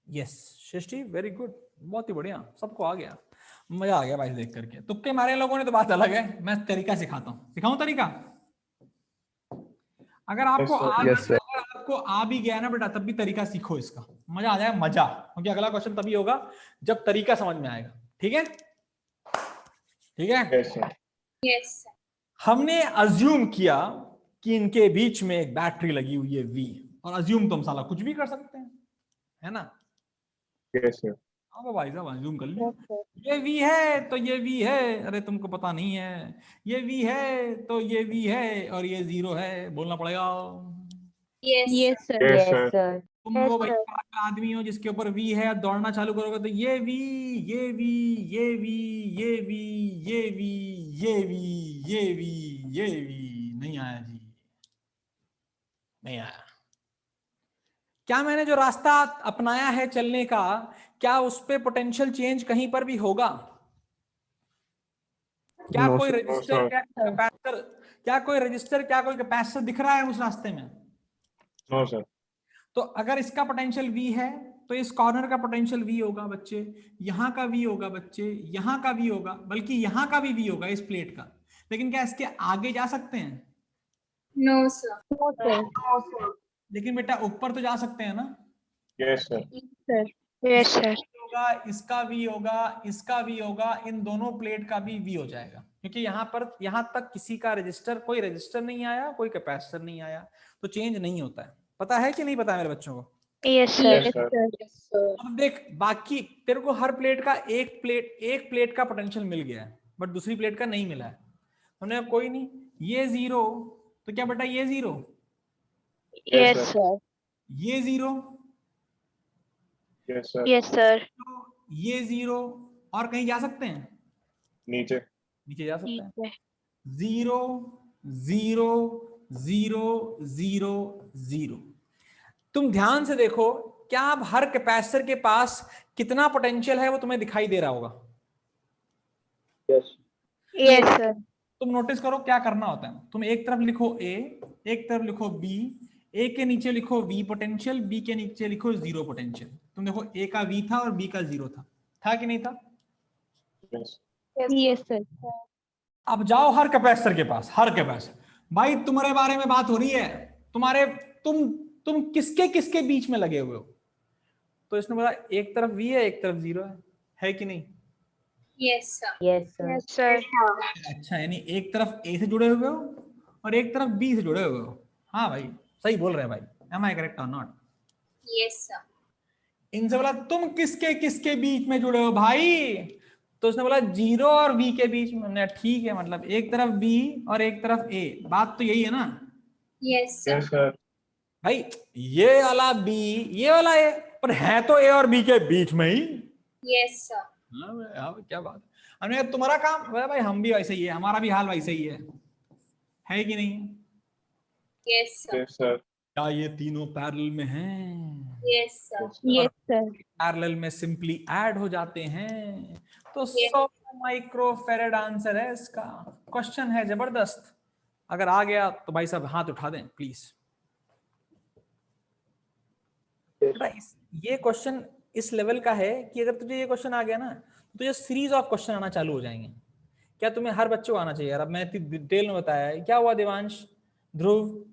Speaker 1: यस सृष्टि वेरी गुड, बहुत ही बढ़िया, सबको आ गया, मजा आ गया भाई देख करके। तुक्के मारे लोगों ने तो बात अलग है, मैं तरीका सिखाता हूँ, सिखाऊं तरीका? अगर आपको आपको आ भी गया ना बेटा तब भी तरीका सीखो, इसका मजा आ जाएगा, मजा, क्योंकि अगला क्वेश्चन तभी होगा जब तरीका समझ में आएगा। ठीक है ठीक है
Speaker 9: Yes, sir.
Speaker 3: Yes, sir.
Speaker 1: हमने अज्यूम किया कि इनके बीच में एक बैटरी लगी हुई है V, और अज्यूम तो हम साला कुछ भी कर सकते हैं, है ना?
Speaker 9: Yes, sir.
Speaker 1: हाँ भाई साहब अज्यूम कर लिया, ये V है तो ये V है, अरे तुमको पता नहीं है, ये V है तो ये V है, और ये 0 है, बोलना पड़ेगा।
Speaker 3: Yes,
Speaker 2: Yes, sir.
Speaker 9: Yes, sir.
Speaker 1: तुम वो भाई आदमी हो जिसके ऊपर V है, दौड़ना चालू करोगे तो ये V, ये V, ये V, ये V, ये V, ये V, ये V, ये V, नहीं आया जी, नहीं आया। क्या मैंने जो रास्ता अपनाया है चलने का, क्या उस पे पोटेंशियल चेंज कहीं पर भी होगा? क्या
Speaker 6: No,
Speaker 1: कोई
Speaker 6: sir.
Speaker 1: रजिस्टर, क्या कैपेसिटर, क्या कोई रजिस्टर, क्या कोई कैपेसिटर दिख रहा है उस रास्ते में?
Speaker 9: No, sir.
Speaker 1: तो अगर इसका पोटेंशियल V है तो इस कॉर्नर का पोटेंशियल V होगा बच्चे, यहाँ का V होगा बच्चे, यहाँ का V होगा, बल्कि यहाँ का भी V होगा इस प्लेट का। लेकिन क्या इसके आगे जा सकते हैं?
Speaker 3: No, sir.
Speaker 2: No, sir.
Speaker 1: लेकिन बेटा ऊपर तो जा सकते हैं ना?
Speaker 9: Yes, sir.
Speaker 2: Sir. Yes, sir.
Speaker 1: होगा, इसका V होगा, इसका V होगा, इन दोनों प्लेट का भी V हो जाएगा, क्योंकि यहाँ पर यहाँ तक किसी का रजिस्टर, कोई रजिस्टर नहीं आया, कोई कैपेसिटर नहीं आया, तो चेंज नहीं होता है। पता है कि नहीं पता है मेरे बच्चों को?
Speaker 2: Yes, sir.
Speaker 9: Yes, sir.
Speaker 3: Yes, sir.
Speaker 1: अब देख, बाकी तेरे को हर प्लेट का एक प्लेट का पोटेंशियल मिल गया है, बट दूसरी प्लेट का नहीं मिला है। हमने कहा कोई नहीं, ये 0 तो क्या बेटा ये 0,
Speaker 2: Yes, sir.
Speaker 1: ये 0,
Speaker 9: Yes, sir.
Speaker 2: Yes, sir.
Speaker 1: ये 0, और कहीं जा सकते हैं?
Speaker 9: नीचे.
Speaker 1: नीचे जा सकते हैं।
Speaker 2: ठीक है।
Speaker 1: 0 0 0 0 0। तुम ध्यान से देखो, क्या अब हर कैपेसिटर के पास कितना पोटेंशियल है वो तुम्हें दिखाई दे रहा होगा?
Speaker 2: Yes, sir.
Speaker 1: तुम नोटिस करो क्या करना होता है, तुम एक तरफ लिखो A, एक तरफ लिखो B, A के नीचे लिखो V पोटेंशियल, B के नीचे लिखो 0 पोटेंशियल। तुम देखो A का V था और B का 0 था कि नहीं था?
Speaker 9: Yes.
Speaker 2: Yes, sir.
Speaker 1: अब जाओ हर कैपेसिटर के पास, हर कैपेसिटर, भाई तुम्हारे बारे में बात हो रही है, तुम किसके किसके बीच में लगे हुए हो? तो इसने बोला एक तरफ V है एक तरफ 0 है कि नहीं?
Speaker 3: Yes, sir.
Speaker 2: Yes, sir.
Speaker 1: अच्छा, यानी एक तरफ A से जुड़े हुए हो और एक तरफ B से जुड़े हुए हो। हाँ भाई सही बोल रहे हैं भाई, am I correct or not?
Speaker 3: Yes, sir.
Speaker 1: इनसे बोला तुम किसके किसके बीच में जुड़े हो भाई? तो उसने बोला 0 और V के बीच में। हमने ठीक है, मतलब एक तरफ B और एक तरफ A, बात तो यही है ना?
Speaker 3: Yes, sir.
Speaker 9: Yes, sir.
Speaker 1: भाई ये वाला B, ये वाला A, पर है तो A और B के बीच में ही।
Speaker 3: Yes, sir.
Speaker 1: हाँ क्या बात है। हमने कहा तुम्हारा काम, भाई हम भी वैसे ही है, हमारा भी हाल वैसे ही है कि नहीं?
Speaker 3: Yes, sir.
Speaker 9: Yes, sir.
Speaker 1: क्या ये तीनों पैरेलल में हैं?
Speaker 3: Yes, sir.
Speaker 2: Yes, sir.
Speaker 1: Parallel में सिंपली ऐड हो जाते हैं। तो
Speaker 3: Yes.
Speaker 1: 100 माइक्रोफेरेड आंसर है इसका। क्वेश्चन है जबरदस्त, अगर आ गया तो भाई साहब हाथ उठा दें प्लीज। ये क्वेश्चन इस लेवल का है कि अगर तुझे ये क्वेश्चन आ गया ना तो तुझे सीरीज ऑफ क्वेश्चन आना चालू हो जाएंगे। क्या तुम्हें हर बच्चे को आना चाहिए यार? अब मैं इतनी डिटेल में बताया है। क्या हुआ देवांश, ध्रुव,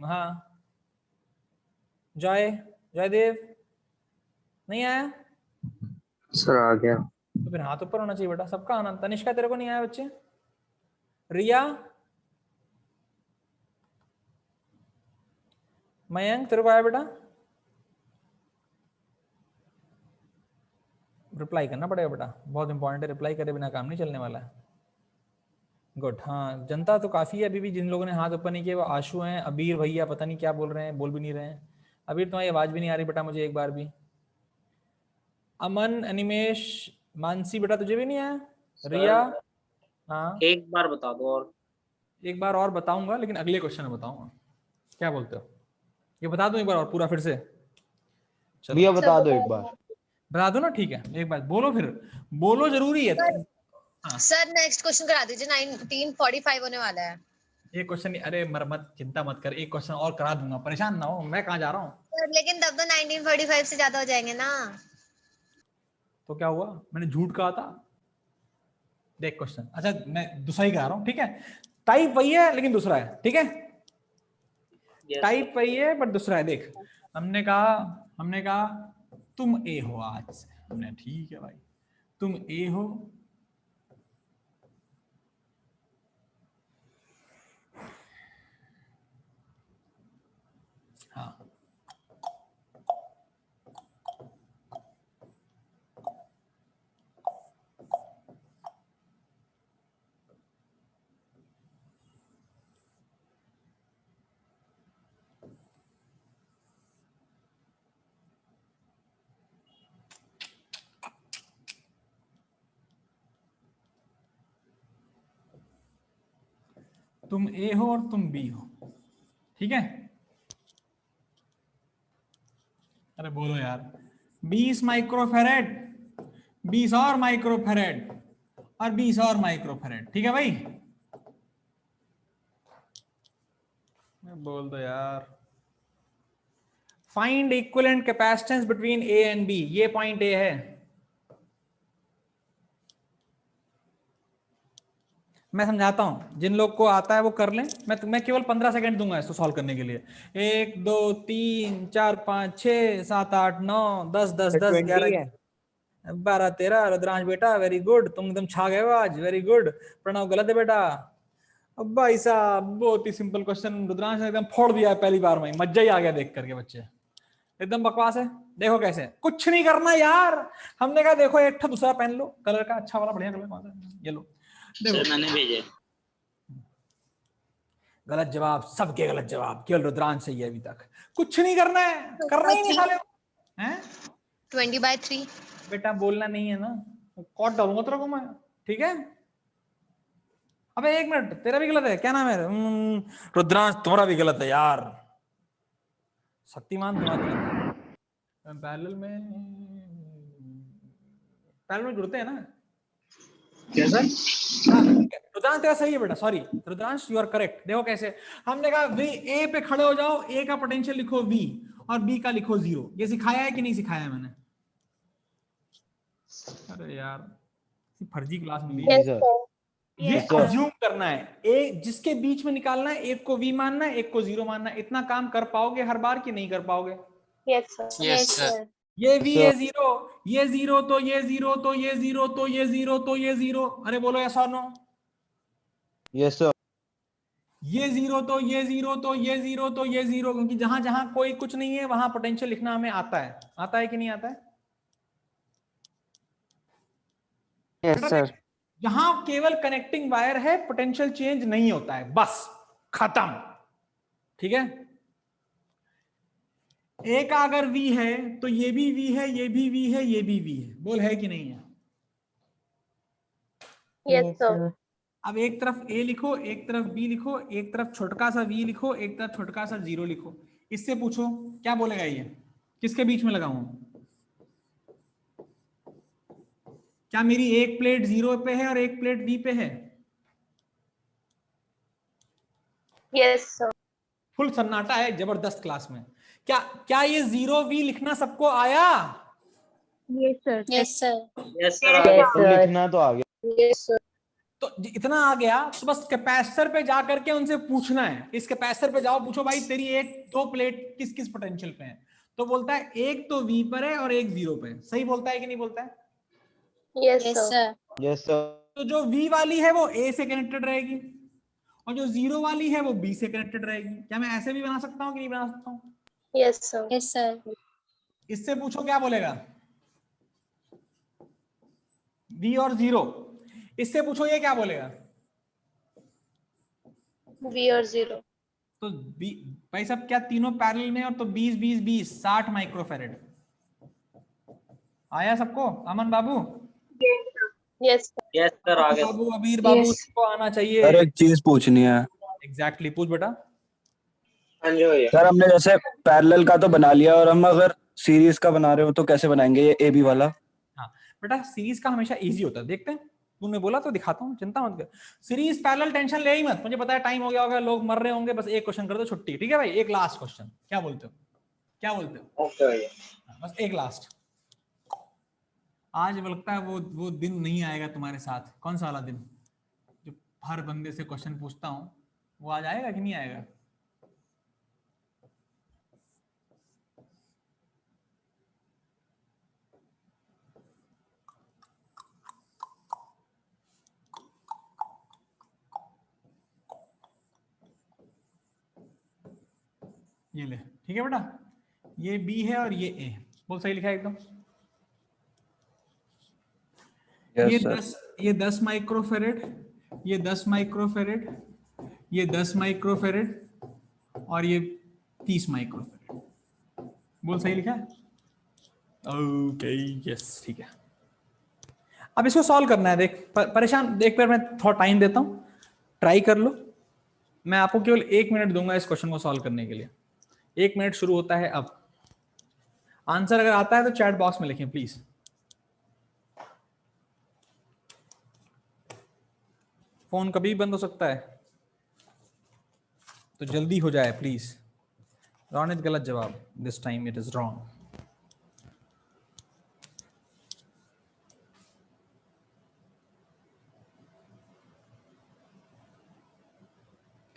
Speaker 1: हाँ जयदेव नहीं आया
Speaker 6: सर आ गया।
Speaker 1: तो फिर हाथ ऊपर होना चाहिए बेटा, सबका आना। तनिष्का तेरे को नहीं आया बच्चे? रिया, मयंक तेरे को आया बेटा? रिप्लाई करना पड़ेगा बेटा, बहुत इंपॉर्टेंट है, रिप्लाई करे बिना काम नहीं चलने वाला है। गुड, हाँ जनता तो काफी है अभी भी। जिन लोगों ने हाथ ऊपर नहीं किया वो आशु हैं, अबीर भैया पता नहीं क्या बोल रहे हैं, बोल भी नहीं रहे हैं। अबीर तुम्हारी आवाज भी नहीं आ रही बेटा मुझे एक बार भी। अमन, अनिमेश, मानसी बेटा तुझे भी नहीं आया? रिया, हाँ
Speaker 7: एक बार बता दो और।
Speaker 1: एक बार और बताऊंगा लेकिन अगले क्वेश्चन में बताऊंगा। क्या बोलते हो? ये बता दूं एक बार और पूरा फिर से? चलो
Speaker 6: भैया बता दो एक बार।
Speaker 1: बता दो ना, ठीक है एक बार बोलो, फिर बोलो, जरूरी है। हाँ।
Speaker 8: सर नेक्स्ट क्वेश्चन करा दीजिए, 19:45 होने वाला है।
Speaker 1: एक क्वेश्चन नहीं, अरे मत चिंता मत कर, एक क्वेश्चन और करा दूंगा, परेशान ना हो, मैं कहाँ जा रहा हूँ।
Speaker 8: सर लेकिन तब तो 19:45 से ज्यादा हो जाएंगे ना।
Speaker 1: तो क्या हुआ, मैंने झूठ कहा था? देख क्वेश्चन, अच्छा मैं दूसरा ही करा रहा हूँ, ठीक है? टाइप वही है लेकिन दूसरा है, ठीक है? टाइप वही है बट दूसरा है। देख हमने कहा तुम ए हो आज से, हमने ठीक है भाई तुम ए हो, हाँ तुम ए हो और तुम बी हो, ठीक है? अरे बोलो यार, 20 माइक्रोफेरेड, 20 और माइक्रोफेरेड और 20 और माइक्रोफेरेड, ठीक है भाई? बोल दो यार। Find equivalent capacitance between A and B, ये पॉइंट ए है। मैं समझाता हूं, जिन लोग को आता है वो कर लें, मैं केवल 15 सेकंड दूंगा इसको सॉल्व करने के लिए। 1 2 3 4 5 6 7 8 9 10 10 10 11 12 13। रुद्रांश बेटा वेरी गुड, तुम एकदम छा गए हो आज, वेरी गुड। प्रणव गलत है बेटा। अब भाई साहब बहुत ही सिंपल क्वेश्चन, रुद्रांश ने एकदम फोड़ दिया है पहली बार में, मजा ही आ गया देख करके। बच्चे एकदम बकवास है, देखो कैसे, कुछ नहीं करना यार। हमने कहा देखो एक दूसरा पहन लो कलर का, अच्छा वाला बढ़िया कलर कौन सा, ये लो देखो।
Speaker 7: मैंने भेजे।
Speaker 1: गलत जवाब, सबके गलत जवाब, केवल रुद्रांश सही है अभी तक। कुछ नहीं करना है, करना ही नहीं साले हैं।
Speaker 8: 20/3
Speaker 1: बेटा बोलना नहीं है ना, कॉट डालूंगा तेरे को मैं, ठीक है? अबे एक मिनट, तेरा भी गलत है, क्या नाम है? रुद्रांश तुम्हारा भी गलत है यार। शक्तिमान तुम्हारा पैरेलल में जुड़ते हैं ना?
Speaker 6: कैसा?
Speaker 1: रुद्रांश तेरा सही है बेटा, sorry Rudransh you are correct. देखो कैसे, हमने कहा वी ए पे खड़े हो जाओ, ए का पोटेंशियल लिखो वी और बी का लिखो 0। ये सिखाया है कि नहीं सिखाया मैंने? अरे यार फर्जी क्लास मिली है। ये अज्यूम करना है, ए जिसके बीच में निकालना है, एक को वी मानना है, एक को 0 मानना है। इतना काम कर पाओगे हर बार कि नहीं कर पाओगे?
Speaker 3: Yes, sir.
Speaker 1: ये वी ये 0, ये 0 तो ये 0 तो ये 0 तो ये 0 तो ये 0। अरे बोलो yes or no?
Speaker 6: Yes sir.
Speaker 1: ये 0 तो ये 0 तो ये 0 तो ये 0, क्योंकि जहां जहां कोई कुछ नहीं है वहां पोटेंशियल लिखना हमें आता है। आता है कि नहीं आता है?
Speaker 6: Yes sir.
Speaker 1: जहां केवल कनेक्टिंग वायर है पोटेंशियल चेंज नहीं होता है, बस खत्म, ठीक है? ए का अगर V है तो ये भी V है, ये भी V है, ये भी V है। बोल है कि नहीं है?
Speaker 3: Yes, sir.
Speaker 1: अब एक तरफ A लिखो, एक तरफ B लिखो, एक तरफ छोटका सा V लिखो, एक तरफ छोटका सा 0 लिखो। इससे पूछो क्या बोलेगा ये? किसके बीच में लगाऊं? क्या मेरी एक प्लेट 0 पे है और एक प्लेट बी पे है?
Speaker 3: Yes, sir.
Speaker 1: फुल सन्नाटा है जबरदस्त क्लास में। क्या क्या ये 0v लिखना सबको आया?
Speaker 2: Yes, sir.
Speaker 8: Yes sir.
Speaker 7: Yes sir
Speaker 3: Yes, sir.
Speaker 6: लिखना तो आ गया।
Speaker 3: Yes, sir.
Speaker 1: तो इतना आ गया तो बस कैपेसिटर पे जा करके उनसे पूछना है, इस कैपेसिटर पे जाओ, पूछो भाई तेरी एक दो प्लेट किस किस पोटेंशियल पे है, तो बोलता है एक तो V पर है और एक 0 पे है। सही बोलता है कि नहीं बोलता है?
Speaker 3: Yes,
Speaker 8: yes
Speaker 3: sir.
Speaker 8: Sir.
Speaker 6: Yes sir.
Speaker 1: तो जो V वाली है वो A से कनेक्टेड रहेगी और जो 0 वाली है वो B से कनेक्टेड रहेगी। क्या मैं ऐसे भी बना सकता हूँ कि नहीं बना सकता हूँ?
Speaker 3: Yes, sir.
Speaker 8: Yes sir.
Speaker 1: इससे पूछो क्या बोलेगा? V और 0। इससे पूछो ये क्या बोलेगा?
Speaker 3: V or 0.
Speaker 1: तो भाई सब क्या तीनों पैरेलल में, और तो 20 20 20 60 माइक्रोफेरेड आया सबको? अमन बाबू,
Speaker 3: Yes, sir.
Speaker 7: यस सर आ गया।
Speaker 1: बाबू, अमीर बाबू,
Speaker 3: Yes.
Speaker 1: सबको आना चाहिए।
Speaker 10: सर एक चीज पूछनी है।
Speaker 1: एग्जैक्टली पूछ बेटा।
Speaker 7: हाँ जी भैया।
Speaker 10: सर हमने जैसे पैरेलल का तो बना लिया, और हम अगर सीरीज का बना रहे हो तो कैसे बनाएंगे ये AB वाला?
Speaker 1: हाँ बेटा, सीरीज का हमेशा इजी होता है, देखते हैं। तूने बोला तो दिखाता हूँ, चिंता मत कर। सीरीज पैरेलल टेंशन ले ही मत, मुझे पता है टाइम हो गया होगा, लोग मर रहे होंगे, बस एक क्वेश्चन कर दो, छुट्टी। ठीक है भाई, एक लास्ट क्वेश्चन, क्या बोलते हो? क्या बोलते हो?
Speaker 7: ओके भैया।
Speaker 1: बस एक लास्ट। आज लगता है वो दिन नहीं आएगा तुम्हारे साथ। कौन सा वाला दिन जो हर बंदे से क्वेश्चन पूछता हूँ, वो आज आएगा कि नहीं आएगा? ये ले, ठीक है बेटा, ये B है और ये A। बोल सही लिखा है एकदम। ये 10 माइक्रोफेरेड, ये 10 माइक्रोफेरेड, ये 10 माइक्रोफेरेड और ये 30 माइक्रोफेरेड। बोल सही लिखा है? ओके, यस, ठीक है। अब इसको सॉल्व करना है। देख परेशान, देख पर मैं थोड़ा टाइम देता हूं, ट्राई कर लो। मैं आपको केवल 1 मिनट दूंगा इस क्वेश्चन को सॉल्व करने के लिए। 1 मिनट शुरू होता है अब। आंसर अगर आता है तो चैट बॉक्स में लिखें प्लीज। फोन कभी बंद हो सकता है, तो जल्दी हो जाए प्लीज। रॉनित गलत जवाब, this time it is wrong.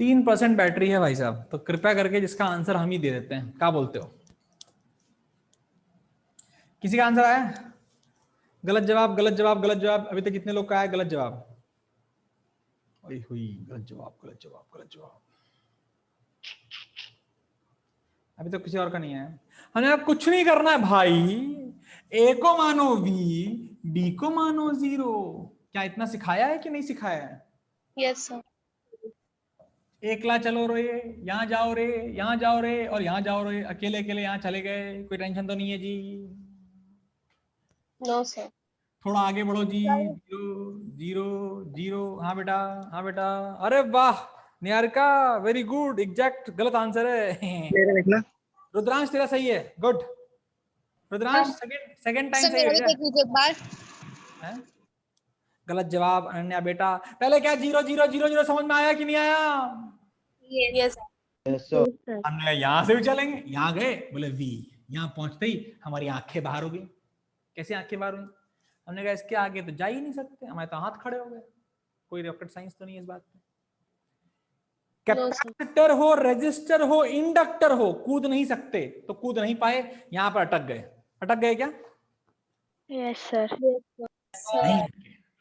Speaker 1: तीन 3% बैटरी है भाई साहब, तो कृपया करके जिसका आंसर हम ही दे देते हैं। क्या बोलते हो? किसी का आंसर आया? गलत जवाब, गलत जवाब, गलत जवाब। अभी तक कितने लोग का आया गलत जवाब? ओए हुई, गलत जवाब, गलत जवाब, गलत जवाब। अभी तो किसी और का नहीं आया। हमें अब कुछ नहीं करना है भाई। A को मानो V, B को मानो 0। क्या इतना सिखाया है कि नहीं सिखाया है?
Speaker 3: Yes, sir.
Speaker 1: एकला चलो रे, यहाँ जाओ रे, यहाँ जाओ रे और यहाँ जाओ रे, अकेले अकेले यहाँ चले गए, कोई टेंशन तो नहीं है जी?
Speaker 3: No, sir.
Speaker 1: थोड़ा आगे बढ़ो जी। 0 0 0। हाँ बेटा, हाँ बेटा। अरे वाह निहारिका, वेरी गुड, एग्जैक्ट गलत आंसर है। रुद्रांश तेरा सही है, गुड। रुद्रांश सेकंड टाइम सही है।
Speaker 8: देख लीजिए एक बार।
Speaker 1: हैं? गलत जवाब अनन्या बेटा। पहले क्या 0 0 0 0 समझ में आया कि नहीं आया?
Speaker 3: Yes.
Speaker 6: Yes sir.
Speaker 1: हमने यहां से भी चलेंगे, यहाँ गए बोले V, यहाँ पहुंचते ही हमारी आंखें बाहर हो गई। कैसे आंखें बाहर हुई? हमने कहा इसके आगे तो जा ही नहीं सकते, हमारे तो हाथ खड़े हो गए। कोई रॉकेट साइंस तो नहीं है इस बात में। कैपेसिटर हो, रेजिस्टर हो, इंडक्टर हो, कूद नहीं सकते, तो कूद नहीं पाए, यहां पर अटक गए। अटक गए क्या?
Speaker 2: Yes, sir.
Speaker 1: नहीं।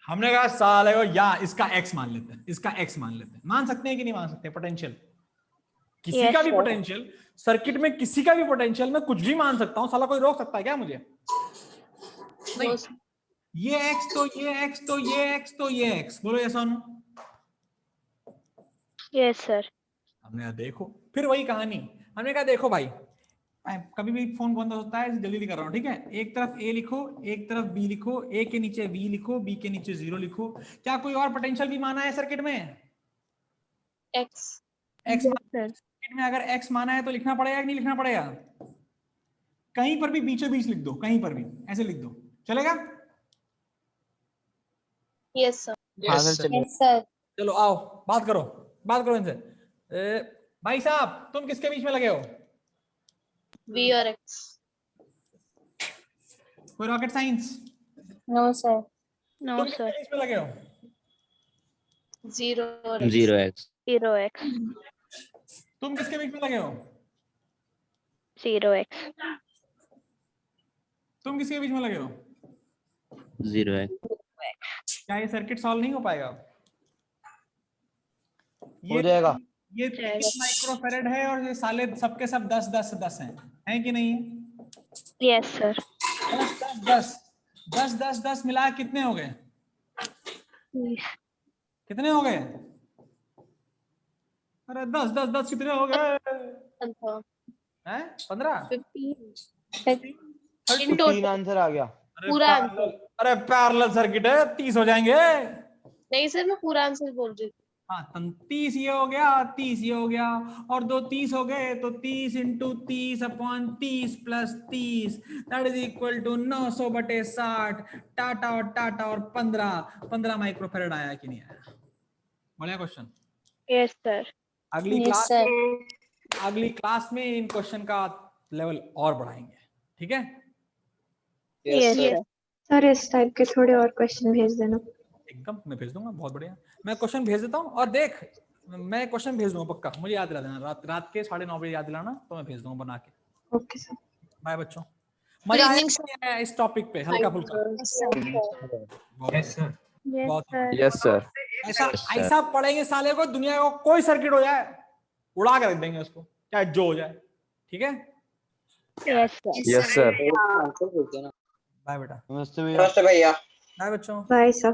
Speaker 1: हमने कहा साल है या इसका x मान लेते हैं, इसका x मान लेते हैं। मान सकते हैं कि नहीं मान सकते? पोटेंशियल किसी
Speaker 2: Yes,
Speaker 1: का भी
Speaker 2: sir.
Speaker 1: पोटेंशियल, सर्किट में किसी का भी पोटेंशियल, मैं कुछ भी मान सकता हूं। साला कोई रोक सकता है क्या मुझे? नहीं।
Speaker 3: No, sir.
Speaker 1: ये x तो ये x तो ये x तो ये x। बोलो ये सोनू।
Speaker 2: Yes, sir.
Speaker 1: हमने कहा देखो, फिर वही कहानी। हमने कहा देखो भाई, कभी भी फोन बंद होता है, जल्दी कर रहा हूँ, ठीक है? एक तरफ A लिखो, एक तरफ B लिखो, A के नीचे V लिखो, B के नीचे 0 लिखो। क्या कोई और पोटेंशियल भी माना है सर्किट में?
Speaker 3: X.
Speaker 1: X
Speaker 2: Yes, sir.
Speaker 1: Circuit में अगर X माना है तो लिखना पड़ेगा कि नहीं लिखना पड़ेगा? कहीं पर भी बीचों बीच लिख दो, कहीं पर भी ऐसे लिख दो, चलेगा?
Speaker 3: Yes, sir.
Speaker 6: हाँ सर चलिए।
Speaker 8: Yes, sir.
Speaker 1: चलो आओ बात करो इनसे। भाई साहब तुम किसके बीच में लगे हो?
Speaker 3: V और X.
Speaker 1: कोई rocket science?
Speaker 8: No, sir.
Speaker 3: No,
Speaker 1: तुम
Speaker 3: sir.
Speaker 1: किसके बीच में लगे हो?
Speaker 3: 0 और X.
Speaker 11: 0x
Speaker 3: 0x.
Speaker 1: तुम किसके बीच में लगे हो?
Speaker 3: 0x.
Speaker 1: तुम किसके बीच में लगे हो?
Speaker 11: 0x
Speaker 1: क्या ये सर्किट सॉल्व नहीं हो पाएगा?
Speaker 6: हो जाएगा।
Speaker 1: ये 30 माइक्रोफेरेड है और ये साले सबके सब 10 हैं कि नहीं?
Speaker 3: Yes, sir.
Speaker 1: 10 मिला कितने हो गए? कितने हो गए? अरे 10 कितने हो गए?
Speaker 3: Confirm.
Speaker 1: हैं? 15?
Speaker 3: 15.
Speaker 6: 15 आंसर आ गया।
Speaker 3: पूरा आंसर।
Speaker 1: अरे पैरेलल सर्किट है, 30 हो जाएंगे।
Speaker 3: नहीं सर, मैं पूरा आंसर बोल रही हूँ।
Speaker 1: हाँ 30 ये हो गया, 30 ये हो गया और 2 30 हो गए, तो 30 into 30 upon 30 plus 30 that is equal to 900/60 टाटा और 15 माइक्रोफेरेड आया कि नहीं आया? बढ़िया क्वेश्चन।
Speaker 3: Yes sir.
Speaker 1: अगली क्लास में इन क्वेश्चन का लेवल और बढ़ाएंगे, ठीक है?
Speaker 3: Yes sir.
Speaker 2: सर इस टाइप के थोड़े और क्वेश्चन भेज देना।
Speaker 1: एकदम मैं भेज दूंगा, बहुत बढ़िया। मैं क्वेश्चन भेज देता हूँ और देख मैं क्वेश्चन भेज दूंगा पक्का, मुझे याद दिला देना, रात के 9:30 बजे याद दिलाना, तो मैं भेज दूंगा बना के।
Speaker 2: Okay sir.
Speaker 1: बाय बच्चों, मजा आया इस टॉपिक पे, हल्का फुल्का।
Speaker 5: Yes sir.
Speaker 10: Yes sir.
Speaker 1: ऐसा पढ़ेंगे साले को, दुनिया को कोई सर्किट हो जाए उड़ा के रख देंगे उसको, चाहे जो हो जाए, ठीक है?
Speaker 10: Yes sir.
Speaker 1: बाय बेटा।
Speaker 6: नमस्ते भैया।
Speaker 1: बाय बच्चों।
Speaker 2: Bye sir.